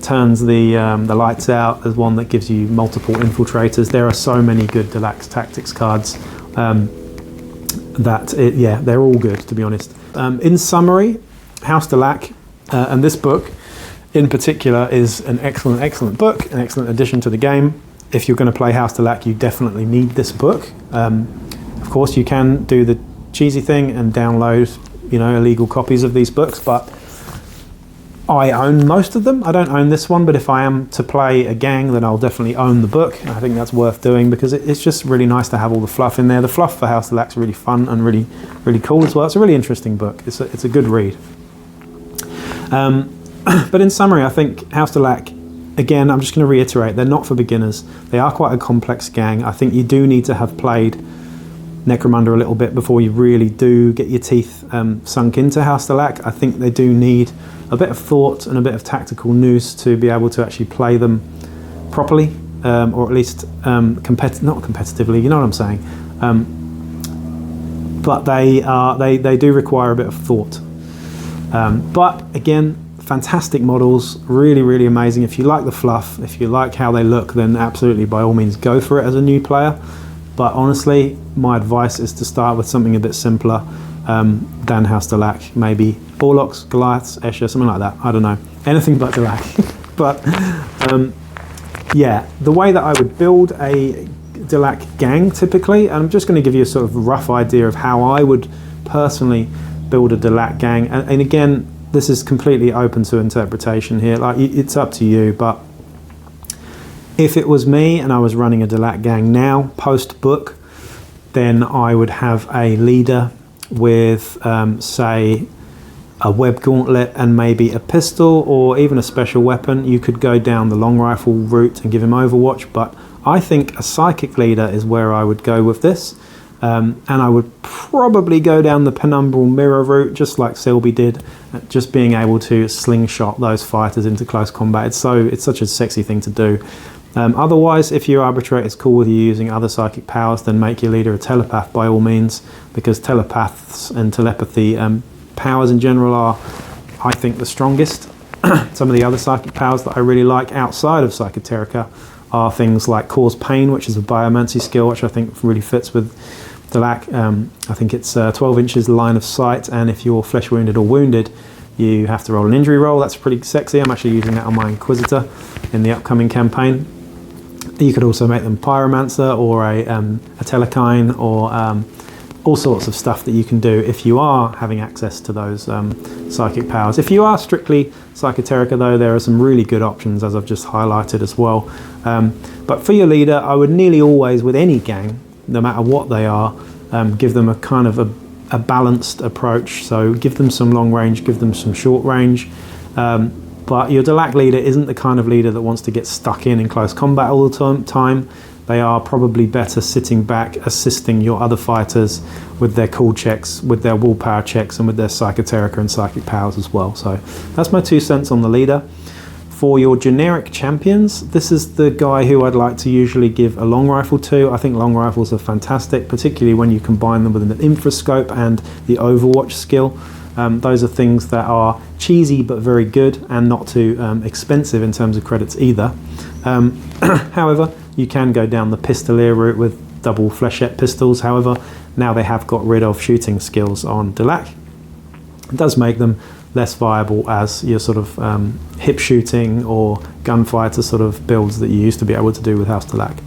turns the lights out. There's one that gives you multiple infiltrators. There are so many good Delaque tactics cards they're all good, to be honest. In summary, House Delaque, and this book in particular is an excellent book, an excellent addition to the game. If you're going to play House Delaque, you definitely need this book. Of course, you can do the cheesy thing and download, illegal copies of these books, but I own most of them. I don't own this one, but if I am to play a gang, then I'll definitely own the book. I think that's worth doing because it's just really nice to have all the fluff in there. The fluff for House Delaque is really fun and really, really cool as well. It's a really interesting book. It's a good read. But in summary, I think House Delaque, again, I'm just going to reiterate, they're not for beginners. They are quite a complex gang. I think you do need to have played Necromunda a little bit before you really do get your teeth sunk into House Delaque. I think they do need a bit of thought and a bit of tactical nous to be able to actually play them properly, or at least not competitively, you know what I'm saying. But they do require a bit of thought. But again, fantastic models, really, really amazing. If you like the fluff, if you like how they look, then absolutely, by all means, go for it as a new player. But honestly, my advice is to start with something a bit simpler than House Delaque. Maybe Warlocks, Goliaths, Escher, something like that. I don't know. Anything but Delaque. But yeah, the way that I would build a Delaque gang typically, and I'm just going to give you a sort of rough idea of how I would personally build a Delaque gang. And again, this is completely open to interpretation here. Like, it's up to you, but if it was me and I was running a Delaque gang now, post-book, then I would have a leader with, say, a web gauntlet and maybe a pistol or even a special weapon. You could go down the long rifle route and give him Overwatch, but I think a psychic leader is where I would go with this. And I would probably go down the penumbral mirror route, just like Selby did, just being able to slingshot those fighters into close combat. It's such a sexy thing to do. Otherwise, if your arbitrate is cool with you using other psychic powers, then make your leader a telepath by all means, because telepaths and telepathy powers in general are, I think, the strongest. Some of the other psychic powers that I really like outside of Psychoterica are things like Cause Pain, which is a biomancy skill, which I think really fits with Delaque. I think it's 12 inches line of sight, and if you're flesh wounded or wounded, you have to roll an injury roll. That's pretty sexy. I'm actually using that on my Inquisitor in the upcoming campaign. You could also make them Pyromancer or a Telekine or all sorts of stuff that you can do if you are having access to those psychic powers. If you are strictly Psychoterica though, there are some really good options, as I've just highlighted as well. But for your leader, I would nearly always, with any gang, no matter what they are, give them a kind of a balanced approach. So give them some long range, give them some short range. But your Delaque leader isn't the kind of leader that wants to get stuck in close combat all the time. They are probably better sitting back, assisting your other fighters with their cool checks, with their willpower checks, and with their Psychoterica and psychic powers as well. So that's my 2 cents on the leader. For your generic champions, this is the guy who I'd like to usually give a long rifle to. I think long rifles are fantastic, particularly when you combine them with an infrascope and the Overwatch skill. Those are things that are cheesy but very good and not too expensive in terms of credits either. However, you can go down the pistolier route with double flechette pistols. However, now they have got rid of shooting skills on Delaque. It does make them less viable as your sort of hip shooting or gunfighter sort of builds that you used to be able to do with House Delaque.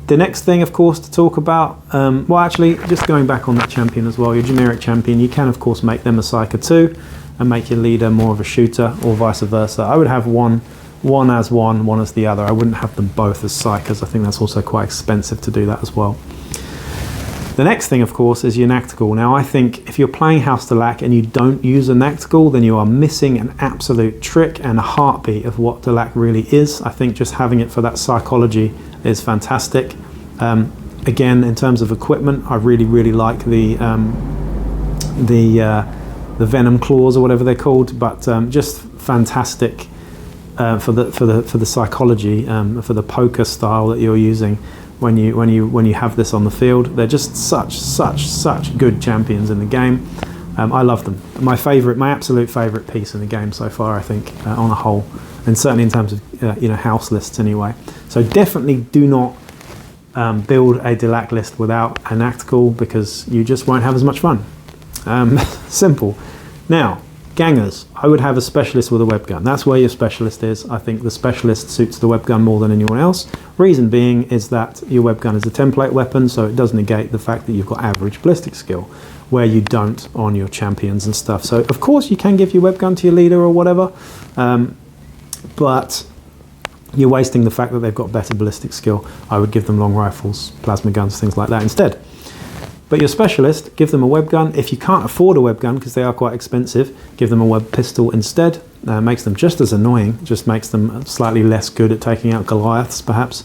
The next thing, of course, to talk about, well, actually, just going back on that champion as well, your generic champion, you can, of course, make them a Psyker too, and make your leader more of a shooter, or vice versa. I would have one as one as the other. I wouldn't have them both as Psykers. I think that's also quite expensive to do that as well. The next thing, of course, is your Nactical. Now, I think if you're playing House Delaque and you don't use a Nactical, then you are missing an absolute trick and a heartbeat of what Delaque really is. I think just having it for that psychology is fantastic. Again, in terms of equipment, I really, really like the Venom Claws or whatever they're called, but just fantastic for the psychology, for the poker style that you're using. When you have this on the field, they're just such good champions in the game. I love them. My absolute favorite piece in the game so far, I think, on a whole. and certainly in terms of house lists anyway. So definitely do not build a Delaque list without a Nactical, because you just won't have as much fun. Simple. Now, gangers, I would have a specialist with a web gun. That's where your specialist is. I think the specialist suits the web gun more than anyone else. Reason being is that your web gun is a template weapon, so it does negate the fact that you've got average ballistic skill, where you don't on your champions and stuff. So of course you can give your web gun to your leader or whatever, but you're wasting the fact that they've got better ballistic skill. I would give them long rifles, plasma guns, things like that instead. But your specialist, give them a web gun. If you can't afford a web gun, because they are quite expensive, give them a web pistol instead. Makes them just as annoying, just makes them slightly less good at taking out Goliaths perhaps,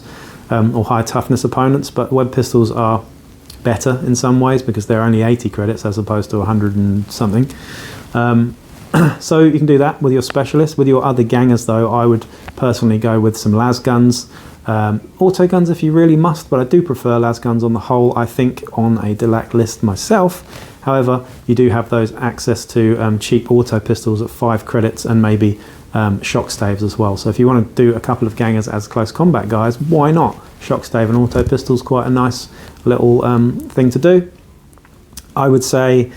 or high toughness opponents. But web pistols are better in some ways because they're only 80 credits as opposed to 100 and something. So you can do that with your specialist. With your other gangers though, I would personally go with some las guns. Auto guns if you really must, but I do prefer las guns on the whole, I think, on a Delaque list myself. However, you do have those access to cheap auto pistols at 5 credits and maybe shock staves as well. So if you want to do a couple of gangers as close combat guys, why not? Shock stave and auto pistol's quite a nice little thing to do. I would say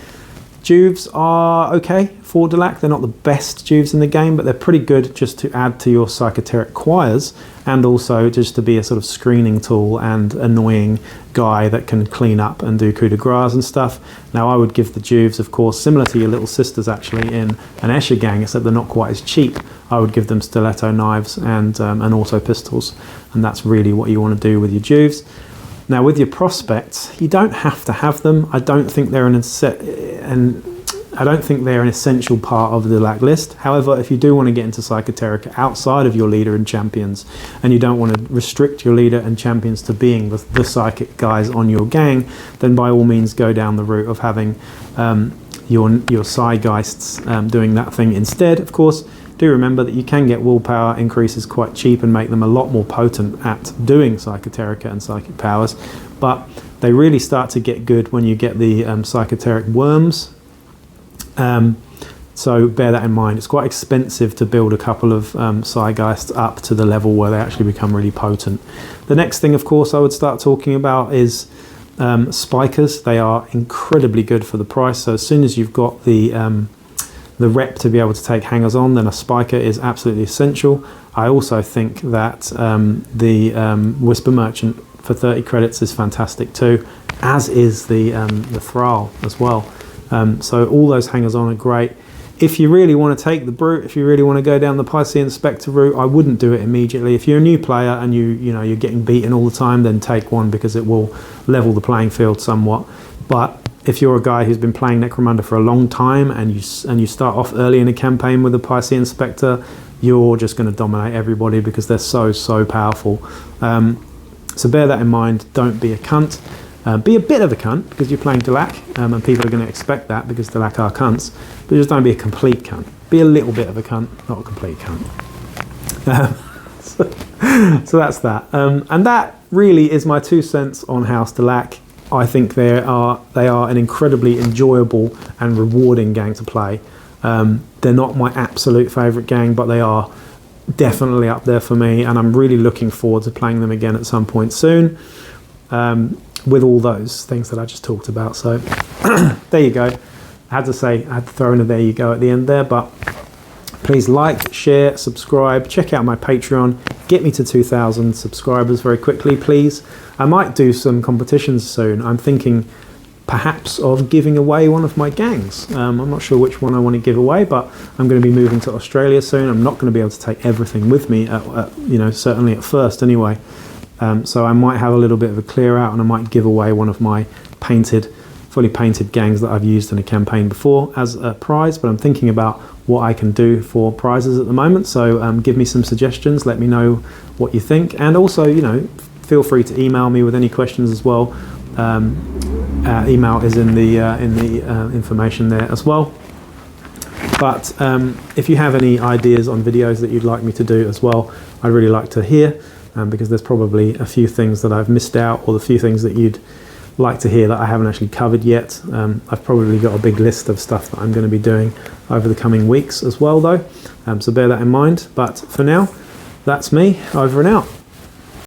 Juves are okay for Delaque. They're not the best Juves in the game, but they're pretty good just to add to your psychoteric choirs, and also just to be a sort of screening tool and annoying guy that can clean up and do coup de grace and stuff. Now I would give the Juves, of course, similar to your little sisters actually in an Escher gang, except they're not quite as cheap. I would give them stiletto knives and auto pistols, and that's really what you want to do with your Juves. Now with your prospects, you don't have to have them. I don't think they're an essential part of the Delaque list. However, if you do want to get into psychoteric outside of your leader and champions, and you don't want to restrict your leader and champions to being the psychic guys on your gang, then by all means go down the route of having your Psygeists doing that thing instead. Of course, do remember that you can get willpower increases quite cheap and make them a lot more potent at doing psychoterica and psychic powers, but they really start to get good when you get the psychoteric worms. So bear that in mind. It's quite expensive to build a couple of Psygeists up to the level where they actually become really potent. The next thing, of course, I would start talking about is spikers. They are incredibly good for the price. So as soon as you've got the rep to be able to take hangers on, then a spiker is absolutely essential. I also think that the Whisper Merchant for 30 credits is fantastic too, as is the Thrall as well. So all those hangers on are great. If you really want to take the brute, if you really want to go down the Piscean Spectre route, I wouldn't do it immediately. If you're a new player and you're getting beaten all the time, then take one, because it will level the playing field somewhat. But if you're a guy who's been playing Necromunda for a long time and you start off early in a campaign with a Piscean Spectre, you're just going to dominate everybody because they're so powerful. So bear that in mind. Don't be a cunt. Be a bit of a cunt because you're playing Delaque, and people are going to expect that because Delaque are cunts. But just don't be a complete cunt. Be a little bit of a cunt, not a complete cunt. So that's that. And that really is my 2 cents on House Delaque. I think they are an incredibly enjoyable and rewarding gang to play. They're not my absolute favourite gang, but they are definitely up there for me, and I'm really looking forward to playing them again at some point soon. With all those things that I just talked about. So there you go. I had to throw in a there you go at the end there, but please like, share, subscribe, check out my Patreon, get me to 2,000 subscribers very quickly, please. I might do some competitions soon. I'm thinking perhaps of giving away one of my gangs. I'm not sure which one I want to give away, but I'm going to be moving to Australia soon. I'm not going to be able to take everything with me, certainly at first anyway. So I might have a little bit of a clear out, and I might give away one of my fully painted gangs that I've used in a campaign before as a prize, but I'm thinking about what I can do for prizes at the moment. So give me some suggestions, let me know what you think, and also, feel free to email me with any questions as well. Email is in the information there as well. But if you have any ideas on videos that you'd like me to do as well, I'd really like to hear. Because there's probably a few things that I've missed out, or the few things that you'd like to hear that I haven't actually covered yet. I've probably got a big list of stuff that I'm going to be doing over the coming weeks as well though, so bear that in mind. But for now, that's me, over and out.